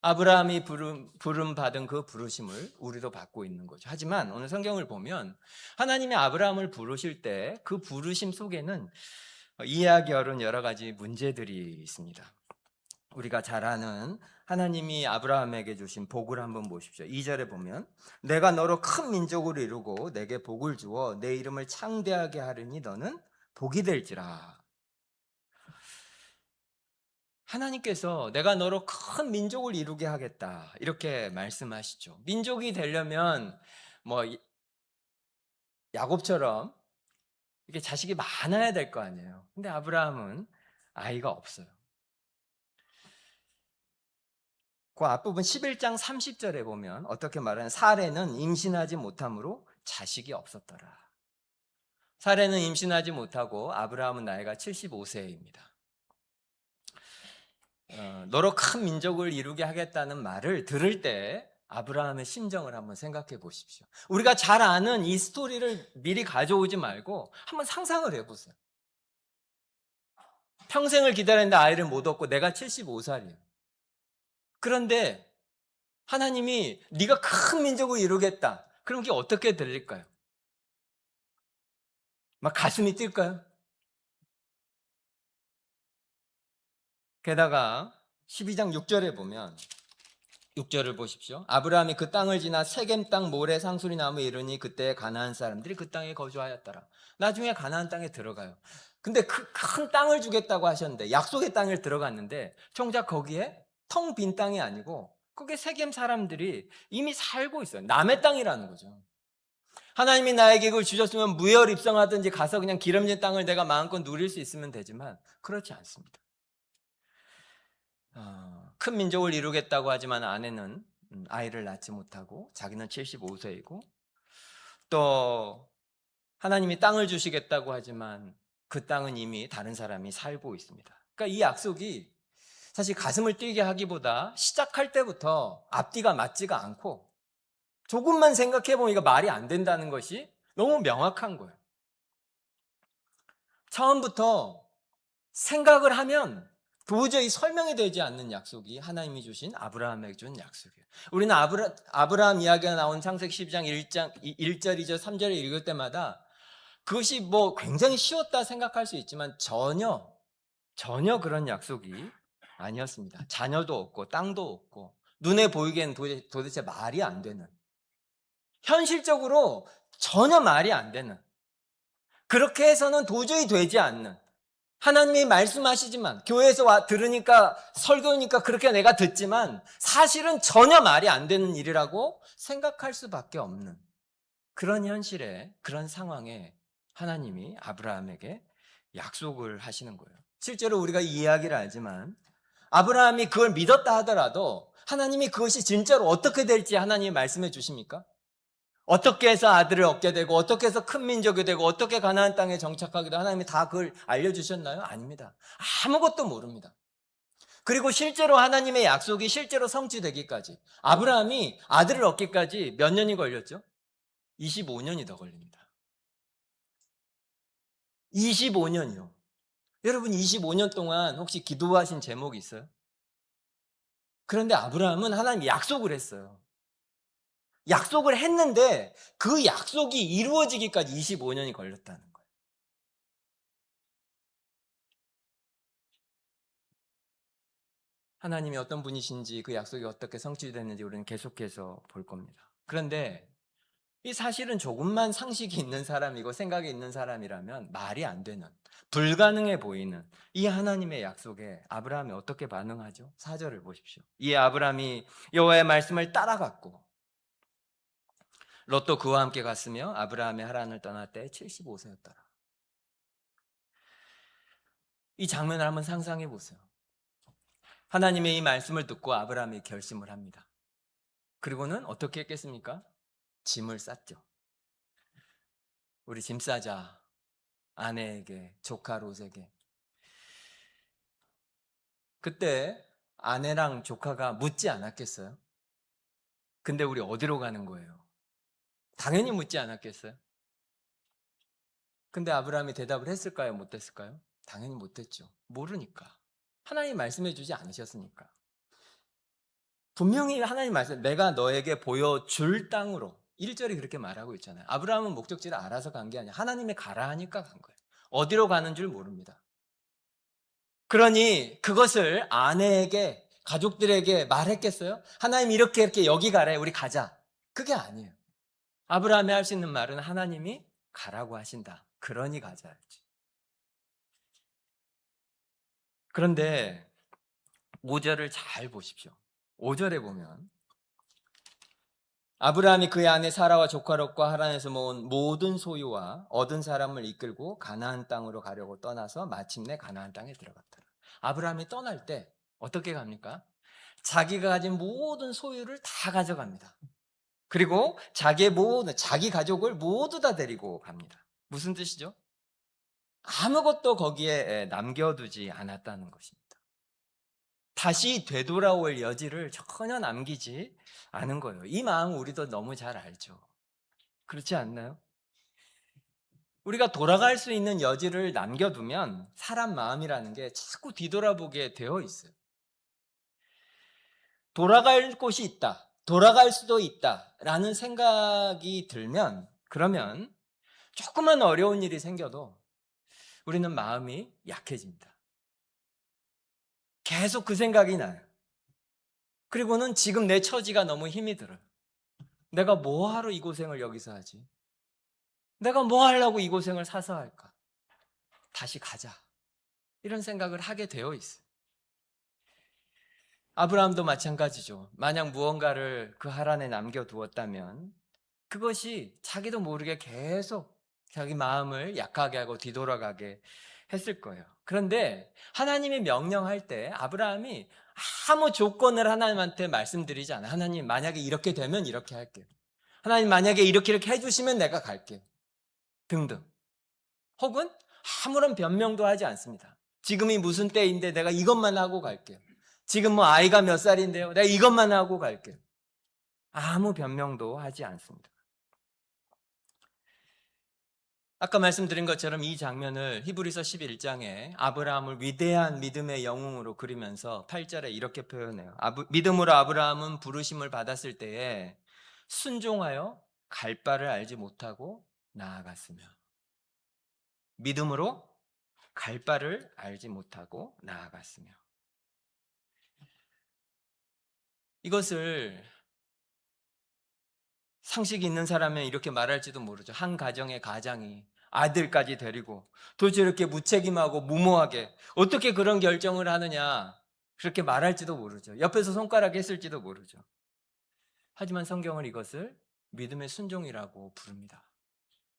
아브라함이 부름 받은 그 부르심을 우리도 받고 있는 거죠. 하지만 오늘 성경을 보면 하나님이 아브라함을 부르실 때 그 부르심 속에는 이해하기 어려운 여러 가지 문제들이 있습니다. 우리가 잘 아는 하나님이 아브라함에게 주신 복을 한번 보십시오. 2절에 보면 내가 너로 큰 민족을 이루고 내게 복을 주어 내 이름을 창대하게 하리니 너는 복이 될지라. 하나님께서 내가 너로 큰 민족을 이루게 하겠다 이렇게 말씀하시죠. 민족이 되려면 뭐 야곱처럼 이렇게 자식이 많아야 될 거 아니에요. 근데 아브라함은 아이가 없어요. 그 앞부분 11장 30절에 보면 어떻게 말하는 사레는 임신하지 못함으로 자식이 없었더라. 사레는 임신하지 못하고 아브라함은 나이가 75세입니다. 너로 큰 민족을 이루게 하겠다는 말을 들을 때 아브라함의 심정을 한번 생각해 보십시오. 우리가 잘 아는 이 스토리를 미리 가져오지 말고 한번 상상을 해보세요. 평생을 기다렸는데 아이를 못 얻고 내가 75살이에요. 그런데 하나님이 네가 큰 민족을 이루겠다. 그럼 그게 어떻게 들릴까요? 막 가슴이 뛸까요? 게다가 12장 6절에 보면 6절을 보십시오. 아브라함이 그 땅을 지나 세겜 땅 모래 상수리 나무에 이르니 그때 가나안 사람들이 그 땅에 거주하였더라. 나중에 가나안 땅에 들어가요. 근데 그 큰 땅을 주겠다고 하셨는데 약속의 땅을 들어갔는데 정작 거기에 텅 빈 땅이 아니고 그게 세겜 사람들이 이미 살고 있어요. 남의 땅이라는 거죠. 하나님이 나에게 그걸 주셨으면 무혈입성하든지 가서 그냥 기름진 땅을 내가 마음껏 누릴 수 있으면 되지만 그렇지 않습니다. 큰 민족을 이루겠다고 하지만 아내는 아이를 낳지 못하고 자기는 75세이고 또 하나님이 땅을 주시겠다고 하지만 그 땅은 이미 다른 사람이 살고 있습니다. 그러니까 이 약속이 사실 가슴을 뛰게 하기보다 시작할 때부터 앞뒤가 맞지가 않고 조금만 생각해보면 이거 말이 안 된다는 것이 너무 명확한 거예요. 처음부터 생각을 하면 도저히 설명이 되지 않는 약속이 하나님이 주신 아브라함에게 준 약속이에요. 우리는 아브라함 이야기가 나온 창세기 12장 1절, 2절, 3절을 읽을 때마다 그것이 뭐 굉장히 쉬웠다 생각할 수 있지만 전혀 그런 약속이 아니었습니다. 자녀도 없고 땅도 없고 눈에 보이기엔 도대체 말이 안 되는, 현실적으로 전혀 말이 안 되는, 그렇게 해서는 도저히 되지 않는, 하나님이 말씀하시지만 교회에서 들으니까 설교니까 그렇게 내가 듣지만 사실은 전혀 말이 안 되는 일이라고 생각할 수밖에 없는 그런 현실에, 그런 상황에 하나님이 아브라함에게 약속을 하시는 거예요. 실제로 우리가 이 이야기를 알지만 아브라함이 그걸 믿었다 하더라도 하나님이 그것이 진짜로 어떻게 될지 하나님이 말씀해 주십니까? 어떻게 해서 아들을 얻게 되고 어떻게 해서 큰 민족이 되고 어떻게 가나안 땅에 정착하게 되고 하나님이 다 그걸 알려주셨나요? 아닙니다. 아무것도 모릅니다. 그리고 실제로 하나님의 약속이 실제로 성취되기까지, 아브라함이 아들을 얻기까지 몇 년이 걸렸죠? 25년이 더 걸립니다. 25년이요. 여러분 25년 동안 혹시 기도하신 제목이 있어요? 그런데 아브라함은 하나님 약속을 했어요. 약속을 했는데 그 약속이 이루어지기까지 25년이 걸렸다는 거예요. 하나님이 어떤 분이신지, 그 약속이 어떻게 성취됐는지 우리는 계속해서 볼 겁니다. 그런데 이 사실은 조금만 상식이 있는 사람이고 생각이 있는 사람이라면 말이 안 되는, 불가능해 보이는 이 하나님의 약속에 아브라함이 어떻게 반응하죠? 4절을 보십시오. 이에 아브라함이 여호와의 말씀을 따라갔고 롯도 그와 함께 갔으며 아브라함의 하란을 떠날 때 75세였더라. 이 장면을 한번 상상해 보세요. 하나님의 이 말씀을 듣고 아브라함이 결심을 합니다. 그리고는 어떻게 했겠습니까? 짐을 쌌죠. 우리 짐 싸자. 아내에게, 조카 롯에게. 그때 아내랑 조카가 묻지 않았겠어요? 근데 우리 어디로 가는 거예요? 당연히 묻지 않았겠어요? 근데 아브라함이 대답을 했을까요? 못했을까요? 당연히 못했죠. 모르니까. 하나님 말씀해 주지 않으셨으니까. 분명히 하나님 말씀, 내가 너에게 보여줄 땅으로, 1절이 그렇게 말하고 있잖아요. 아브라함은 목적지를 알아서 간 게 아니라 하나님이 가라 하니까 간 거예요. 어디로 가는 줄 모릅니다. 그러니 그것을 아내에게, 가족들에게 말했겠어요? 하나님 이렇게 여기 가래, 우리 가자. 그게 아니에요. 아브라함이 할 수 있는 말은 하나님이 가라고 하신다. 그러니 가자였지. 그런데 5절을 잘 보십시오. 5절에 보면 아브라함이 그의 아내 사라와 조카 롯과 하란에서 모은 모든 소유와 얻은 사람을 이끌고 가나안 땅으로 가려고 떠나서 마침내 가나안 땅에 들어갔더라. 아브라함이 떠날 때 어떻게 갑니까? 자기가 가진 모든 소유를 다 가져갑니다. 그리고 자기 가족을 모두 다 데리고 갑니다. 무슨 뜻이죠? 아무것도 거기에 남겨두지 않았다는 것입니다. 다시 되돌아올 여지를 전혀 남기지 않은 거예요. 이 마음 우리도 너무 잘 알죠. 그렇지 않나요? 우리가 돌아갈 수 있는 여지를 남겨두면 사람 마음이라는 게 자꾸 뒤돌아보게 되어 있어요. 돌아갈 곳이 있다, 돌아갈 수도 있다라는 생각이 들면, 그러면 조그만 어려운 일이 생겨도 우리는 마음이 약해집니다. 계속 그 생각이 나요. 그리고는 지금 내 처지가 너무 힘이 들어요. 내가 뭐하러 이 고생을 여기서 하지? 내가 뭐 하려고 이 고생을 사서 할까? 다시 가자. 이런 생각을 하게 되어 있어요. 아브라함도 마찬가지죠. 만약 무언가를 그 하란에 남겨두었다면 그것이 자기도 모르게 계속 자기 마음을 약하게 하고 뒤돌아가게 했을 거예요. 그런데 하나님이 명령할 때 아브라함이 아무 조건을 하나님한테 말씀드리지 않아요. 하나님 만약에 이렇게 되면 이렇게 할게요. 하나님 만약에 이렇게 해주시면 내가 갈게요. 등등. 혹은 아무런 변명도 하지 않습니다. 지금이 무슨 때인데 내가 이것만 하고 갈게요. 지금 뭐 아이가 몇 살인데요. 내가 이것만 하고 갈게요. 아무 변명도 하지 않습니다. 아까 말씀드린 것처럼 이 장면을 히브리서 11장에 아브라함을 위대한 믿음의 영웅으로 그리면서 8절에 이렇게 표현해요. 믿음으로 아브라함은 부르심을 받았을 때에 순종하여 갈 바를 알지 못하고 나아갔으며, 믿음으로 갈 바를 알지 못하고 나아갔으며. 이것을 상식이 있는 사람은 이렇게 말할지도 모르죠. 한 가정의 가장이 아들까지 데리고 도대체 이렇게 무책임하고 무모하게 어떻게 그런 결정을 하느냐, 그렇게 말할지도 모르죠. 옆에서 손가락 했을지도 모르죠. 하지만 성경은 이것을 믿음의 순종이라고 부릅니다.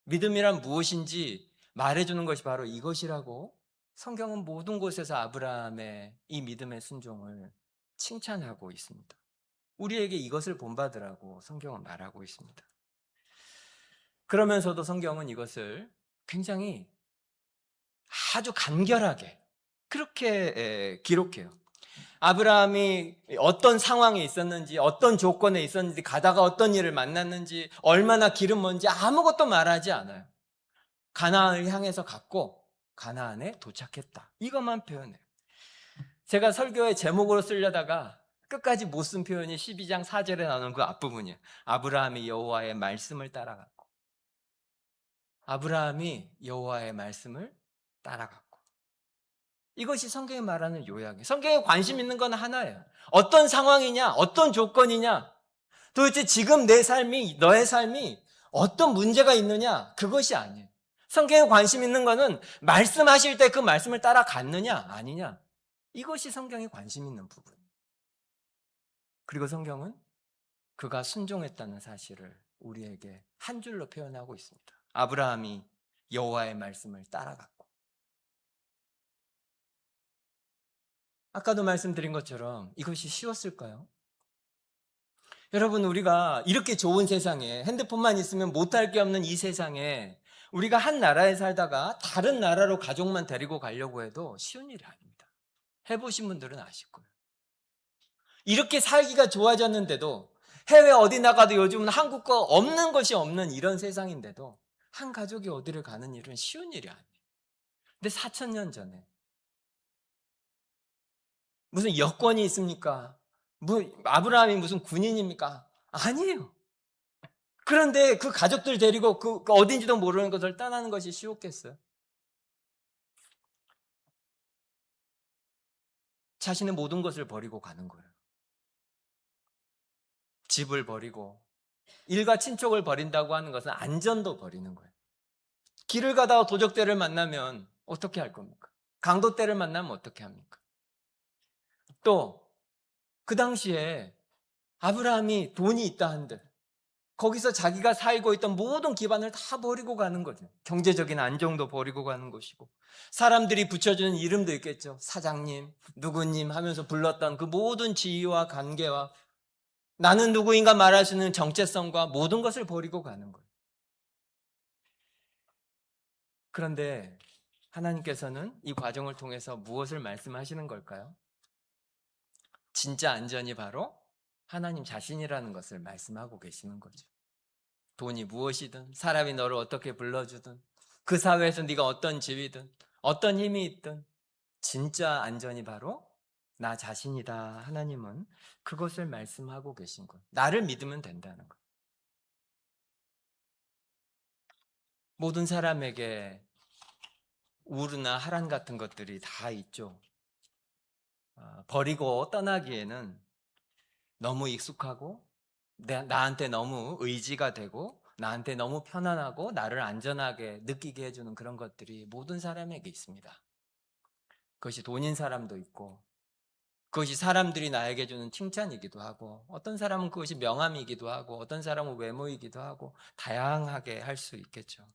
믿음이란 무엇인지 말해주는 것이 바로 이것이라고 성경은 모든 곳에서 아브라함의 이 믿음의 순종을 칭찬하고 있습니다. 우리에게 이것을 본받으라고 성경은 말하고 있습니다. 그러면서도 성경은 이것을 굉장히 아주 간결하게 그렇게 기록해요. 아브라함이 어떤 상황에 있었는지, 어떤 조건에 있었는지, 가다가 어떤 일을 만났는지, 얼마나 길은 먼지 아무것도 말하지 않아요. 가나안을 향해서 갔고 가나안에 도착했다. 이것만 표현해요. 제가 설교의 제목으로 쓰려다가 끝까지 못 쓴 표현이 12장 4절에 나오는 그 앞부분이에요. 아브라함이 여호와의 말씀을 따라갔고. 아브라함이 여호와의 말씀을 따라갔고. 이것이 성경이 말하는 요약이에요. 성경에 관심 있는 건 하나예요. 어떤 상황이냐, 어떤 조건이냐, 도대체 지금 내 삶이, 너의 삶이 어떤 문제가 있느냐, 그것이 아니에요. 성경에 관심 있는 거는 말씀하실 때 그 말씀을 따라갔느냐, 아니냐. 이것이 성경에 관심 있는 부분. 그리고 성경은 그가 순종했다는 사실을 우리에게 한 줄로 표현하고 있습니다. 아브라함이 여호와의 말씀을 따라갔고. 아까도 말씀드린 것처럼 이것이 쉬웠을까요? 여러분, 우리가 이렇게 좋은 세상에, 핸드폰만 있으면 못할 게 없는 이 세상에 우리가 한 나라에 살다가 다른 나라로 가족만 데리고 가려고 해도 쉬운 일이 아닙니다. 해보신 분들은 아실 거예요. 이렇게 살기가 좋아졌는데도, 해외 어디 나가도 요즘은 한국 거 없는 것이 없는 이런 세상인데도 한 가족이 어디를 가는 일은 쉬운 일이 아니에요. 근데 4,000년 전에 무슨 여권이 있습니까? 아브라함이 무슨 군인입니까? 아니에요. 그런데 그 가족들 데리고 그 어딘지도 모르는 것을 떠나는 것이 쉬웠겠어요? 자신의 모든 것을 버리고 가는 거예요. 집을 버리고, 일가 친척을 버린다고 하는 것은 안전도 버리는 거예요. 길을 가다가 도적대를 만나면 어떻게 할 겁니까? 강도떼를 만나면 어떻게 합니까? 또 그 당시에 아브라함이 돈이 있다 한들 거기서 자기가 살고 있던 모든 기반을 다 버리고 가는 거죠. 경제적인 안정도 버리고 가는 것이고, 사람들이 붙여주는 이름도 있겠죠. 사장님, 누구님 하면서 불렀던 그 모든 지위와 관계와 나는 누구인가 말할 수 있는 정체성과 모든 것을 버리고 가는 거예요. 그런데 하나님께서는 이 과정을 통해서 무엇을 말씀하시는 걸까요? 진짜 안전이 바로 하나님 자신이라는 것을 말씀하고 계시는 거죠. 돈이 무엇이든, 사람이 너를 어떻게 불러주든, 그 사회에서 네가 어떤 지위든 어떤 힘이 있든 진짜 안전이 바로 나 자신이다. 하나님은 그것을 말씀하고 계신 것. 나를 믿으면 된다는 것. 모든 사람에게 우르나 하란 같은 것들이 다 있죠. 버리고 떠나기에는 너무 익숙하고 나한테 너무 의지가 되고 나한테 너무 편안하고 나를 안전하게 느끼게 해주는 그런 것들이 모든 사람에게 있습니다. 그것이 돈인 사람도 있고, 그것이 사람들이 나에게 주는 칭찬이기도 하고, 어떤 사람은 그것이 명함이기도 하고, 어떤 사람은 외모이기도 하고, 다양하게 할 수 있겠죠.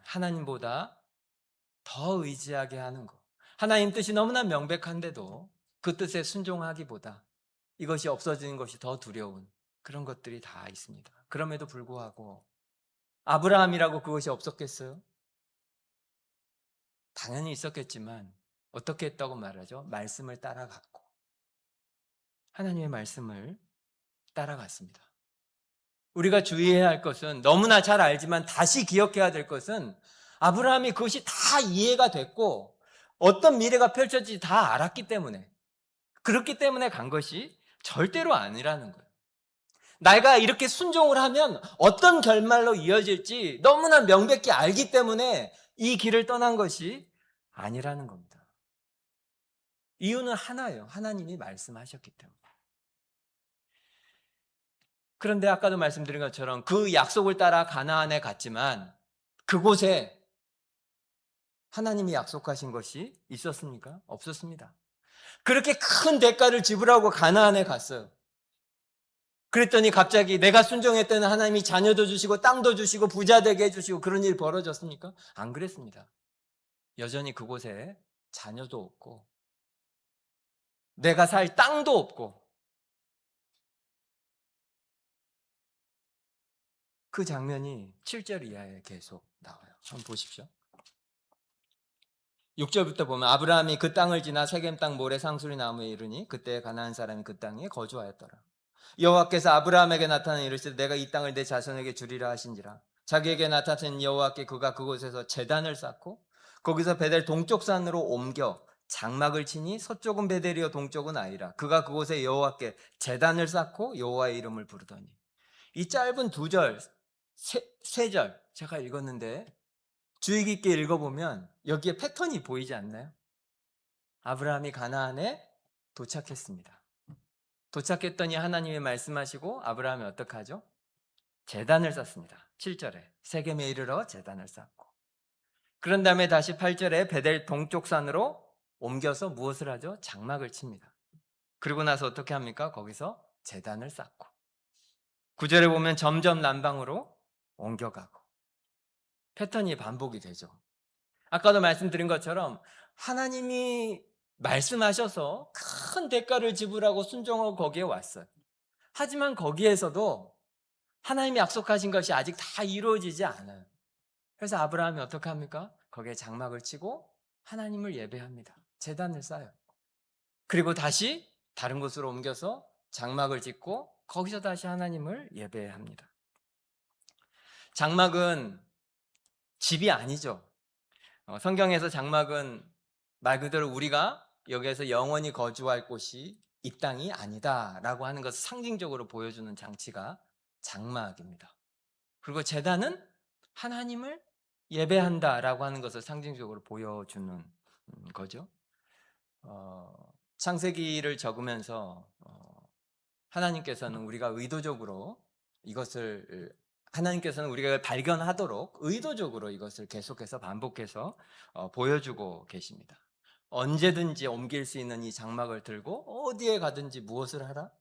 하나님보다 더 의지하게 하는 것. 하나님 뜻이 너무나 명백한데도 그 뜻에 순종하기보다 이것이 없어지는 것이 더 두려운 그런 것들이 다 있습니다. 그럼에도 불구하고 아브라함이라고 그것이 없었겠어요? 당연히 있었겠지만 어떻게 했다고 말하죠? 말씀을 따라갔고, 하나님의 말씀을 따라갔습니다. 우리가 주의해야 할 것은, 너무나 잘 알지만 다시 기억해야 될 것은, 아브라함이 그것이 다 이해가 됐고 어떤 미래가 펼쳐질지 다 알았기 때문에, 그렇기 때문에 간 것이 절대로 아니라는 거예요. 내가 이렇게 순종을 하면 어떤 결말로 이어질지 너무나 명백히 알기 때문에 이 길을 떠난 것이 아니라는 겁니다. 이유는 하나예요. 하나님이 말씀하셨기 때문에. 그런데 아까도 말씀드린 것처럼 그 약속을 따라 가나안에 갔지만 그곳에 하나님이 약속하신 것이 있었습니까? 없었습니다. 그렇게 큰 대가를 지불하고 가나안에 갔어요. 그랬더니 갑자기 내가 순종했더니 하나님이 자녀도 주시고 땅도 주시고 부자 되게 해주시고 그런 일이 벌어졌습니까? 안 그랬습니다. 여전히 그곳에 자녀도 없고 내가 살 땅도 없고 그 장면이 7절 이하에 계속 나와요. 한번 보십시오. 6절부터 보면 아브라함이 그 땅을 지나 세겜 땅 모래 상수리 나무에 이르니 그때 가나안 사람이 그 땅에 거주하였더라. 여호와께서 아브라함에게 나타나 이르시되 내가 이 땅을 내 자손에게 주리라 하신지라. 자기에게 나타나신 여호와께 그가 그곳에서 제단을 쌓고 거기서 베델 동쪽 산으로 옮겨 장막을 치니 서쪽은 베델이요 동쪽은 아이라. 그가 그곳에 여호와께 제단을 쌓고 여호와의 이름을 부르더니. 이 짧은 2절, 3절 제가 읽었는데 주의 깊게 읽어보면 여기에 패턴이 보이지 않나요? 아브라함이 가나안에 도착했습니다. 도착했더니 하나님이 말씀하시고 아브라함이 어떻게 하죠? 제단을 쌓습니다. 7절에 세겜에 이르러 제단을 쌓고, 그런 다음에 다시 8절에 베델 동쪽 산으로 옮겨서 무엇을 하죠? 장막을 칩니다. 그리고 나서 어떻게 합니까? 거기서 제단을 쌓고, 9절에 보면 점점 남방으로 옮겨가고, 패턴이 반복이 되죠. 아까도 말씀드린 것처럼 하나님이 말씀하셔서 큰 대가를 지불하고 순종하고 거기에 왔어요. 하지만 거기에서도 하나님이 약속하신 것이 아직 다 이루어지지 않아요. 그래서 아브라함이 어떻게 합니까? 거기에 장막을 치고 하나님을 예배합니다. 제단을 쌓아요. 그리고 다시 다른 곳으로 옮겨서 장막을 짓고 거기서 다시 하나님을 예배합니다. 장막은 집이 아니죠. 성경에서 장막은 말 그대로 우리가 여기에서 영원히 거주할 곳이 이 땅이 아니다라고 하는 것을 상징적으로 보여주는 장치가 장막입니다. 그리고 제단은 하나님을 예배한다라고 하는 것을 상징적으로 보여주는 거죠. 창세기를 적으면서 하나님께서는 우리가 의도적으로 이것을 하나님께서는 우리가 발견하도록 의도적으로 이것을 계속해서 반복해서 보여주고 계십니다. 언제든지 옮길 수 있는 이 장막을 들고 어디에 가든지 무엇을 하라?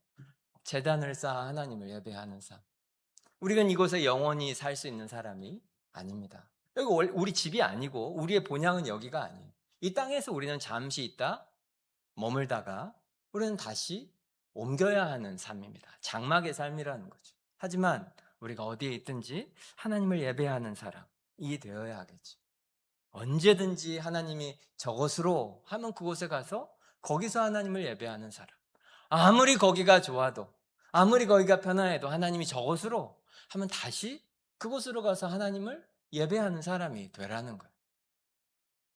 제단을 쌓아 하나님을 예배하는 삶. 우리는 이곳에 영원히 살 수 있는 사람이 아닙니다. 여기 우리 집이 아니고 우리의 본향은 여기가 아니에요. 이 땅에서 우리는 잠시 있다 머물다가 우리는 다시 옮겨야 하는 삶입니다. 장막의 삶이라는 거죠. 하지만 우리가 어디에 있든지 하나님을 예배하는 사람이 되어야 하겠죠. 언제든지 하나님이 저것으로 하면 그곳에 가서 거기서 하나님을 예배하는 사람. 아무리 거기가 좋아도, 아무리 거기가 편안해도 하나님이 저것으로 하면 다시 그곳으로 가서 하나님을 예배하는 사람이 되라는 거예요.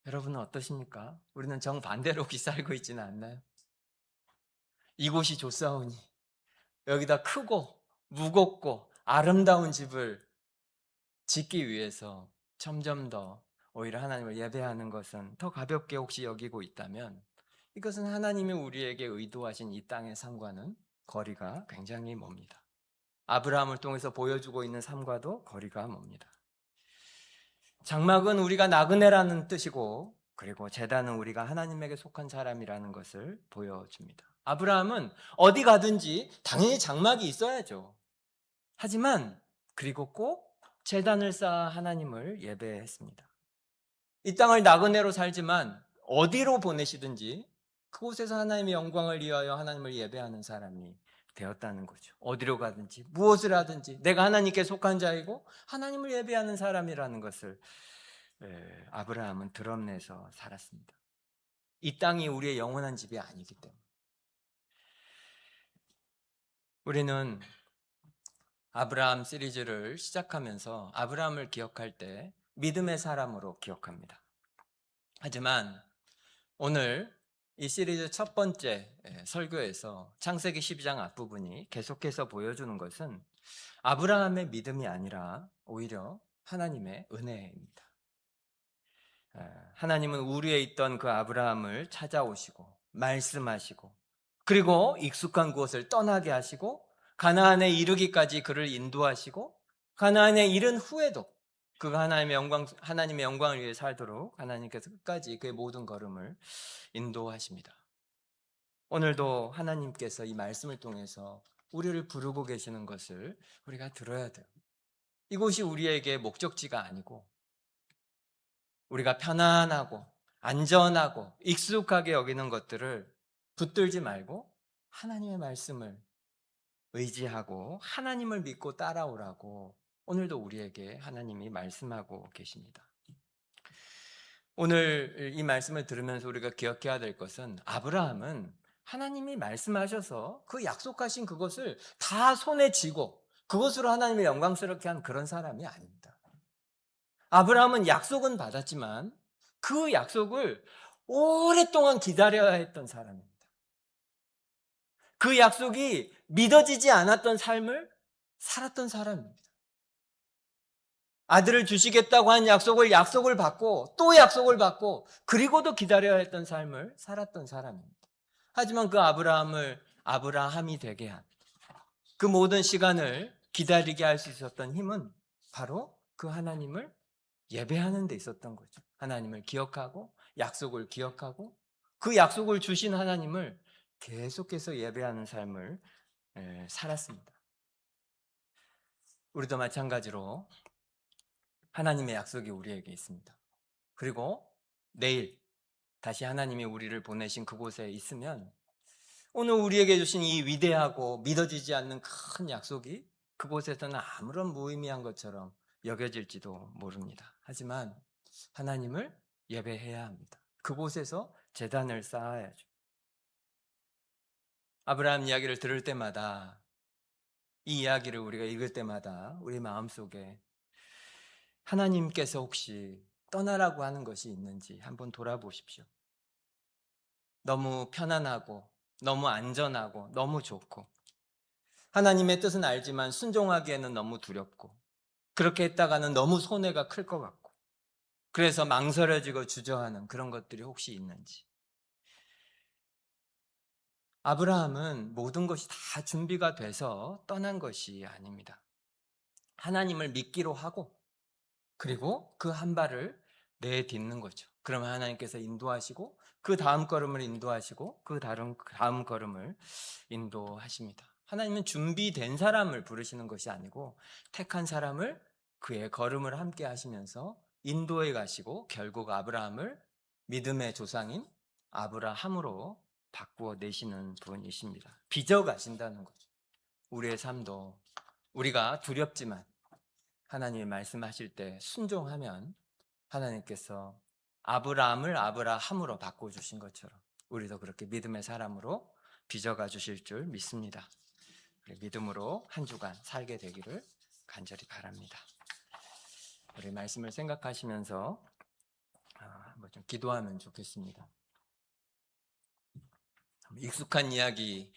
여러분은 어떠십니까? 우리는 정반대로 살고 있지는 않나요? 이곳이 좋사오니 여기다 크고 무겁고 아름다운 집을 짓기 위해서 점점 더 오히려 하나님을 예배하는 것은 더 가볍게 혹시 여기고 있다면 이것은 하나님이 우리에게 의도하신 이 땅의 삶과는 거리가 굉장히 멉니다. 아브라함을 통해서 보여주고 있는 삶과도 거리가 멉니다. 장막은 우리가 나그네라는 뜻이고, 그리고 제단은 우리가 하나님에게 속한 사람이라는 것을 보여줍니다. 아브라함은 어디 가든지 당연히 장막이 있어야죠. 하지만 그리고 꼭 제단을 쌓아 하나님을 예배했습니다. 이 땅을 나그네로 살지만 어디로 보내시든지 그곳에서 하나님의 영광을 위하여 하나님을 예배하는 사람이 되었다는 거죠. 어디로 가든지 무엇을 하든지 내가 하나님께 속한 자이고 하나님을 예배하는 사람이라는 것을 아브라함은 드러내서 살았습니다. 이 땅이 우리의 영원한 집이 아니기 때문에 우리는 아브라함 시리즈를 시작하면서 아브라함을 기억할 때 믿음의 사람으로 기억합니다. 하지만 오늘 이 시리즈 첫 번째 설교에서 창세기 12장 앞부분이 계속해서 보여주는 것은 아브라함의 믿음이 아니라 오히려 하나님의 은혜입니다. 하나님은 우리에 있던 그 아브라함을 찾아오시고 말씀하시고 그리고 익숙한 곳을 떠나게 하시고 가나안에 이르기까지 그를 인도하시고 가나안에 이른 후에도 그가 하나님의 영광을 위해 살도록 하나님께서 끝까지 그의 모든 걸음을 인도하십니다. 오늘도 하나님께서 이 말씀을 통해서 우리를 부르고 계시는 것을 우리가 들어야 돼요. 이곳이 우리에게 목적지가 아니고 우리가 편안하고 안전하고 익숙하게 여기는 것들을 붙들지 말고 하나님의 말씀을 의지하고 하나님을 믿고 따라오라고 오늘도 우리에게 하나님이 말씀하고 계십니다. 오늘 이 말씀을 들으면서 우리가 기억해야 될 것은 아브라함은 하나님이 말씀하셔서 그 약속하신 그것을 다 손에 쥐고 그것으로 하나님을 영광스럽게 한 그런 사람이 아닙니다. 아브라함은 약속은 받았지만 그 약속을 오랫동안 기다려야 했던 사람입니다. 그 약속이 믿어지지 않았던 삶을 살았던 사람입니다. 아들을 주시겠다고 한 약속을 받고 또 약속을 받고 그리고도 기다려야 했던 삶을 살았던 사람입니다. 하지만 그 아브라함을 아브라함이 되게 한 그 모든 시간을 기다리게 할 수 있었던 힘은 바로 그 하나님을 예배하는 데 있었던 거죠. 하나님을 기억하고 약속을 기억하고 그 약속을 주신 하나님을 계속해서 예배하는 삶을 살았습니다. 우리도 마찬가지로 하나님의 약속이 우리에게 있습니다. 그리고 내일 다시 하나님이 우리를 보내신 그곳에 있으면 오늘 우리에게 주신 이 위대하고 믿어지지 않는 큰 약속이 그곳에서는 아무런 무의미한 것처럼 여겨질지도 모릅니다. 하지만 하나님을 예배해야 합니다. 그곳에서 제단을 쌓아야죠. 아브라함 이야기를 들을 때마다 이 이야기를 우리가 읽을 때마다 우리 마음속에 하나님께서 혹시 떠나라고 하는 것이 있는지 한번 돌아보십시오. 너무 편안하고 너무 안전하고 너무 좋고 하나님의 뜻은 알지만 순종하기에는 너무 두렵고 그렇게 했다가는 너무 손해가 클 것 같고 그래서 망설여지고 주저하는 그런 것들이 혹시 있는지. 아브라함은 모든 것이 다 준비가 돼서 떠난 것이 아닙니다. 하나님을 믿기로 하고 그리고 그 한 발을 내딛는 거죠. 그러면 하나님께서 인도하시고 그 다음 걸음을 인도하시고 그 다음 걸음을 인도하십니다. 하나님은 준비된 사람을 부르시는 것이 아니고 택한 사람을 그의 걸음을 함께 하시면서 인도해 가시고 결국 아브라함을 믿음의 조상인 아브라함으로 바꾸어 내시는 분이십니다. 빚어 가신다는 거죠. 우리의 삶도 우리가 두렵지만 하나님이 말씀하실 때 순종하면 하나님께서 아브라함을 아브라함으로 바꿔주신 것처럼 우리도 그렇게 믿음의 사람으로 빚어가 주실 줄 믿습니다. 우리 믿음으로 한 주간 살게 되기를 간절히 바랍니다. 우리 말씀을 생각하시면서 한번 좀 기도하면 좋겠습니다. 익숙한 이야기였지만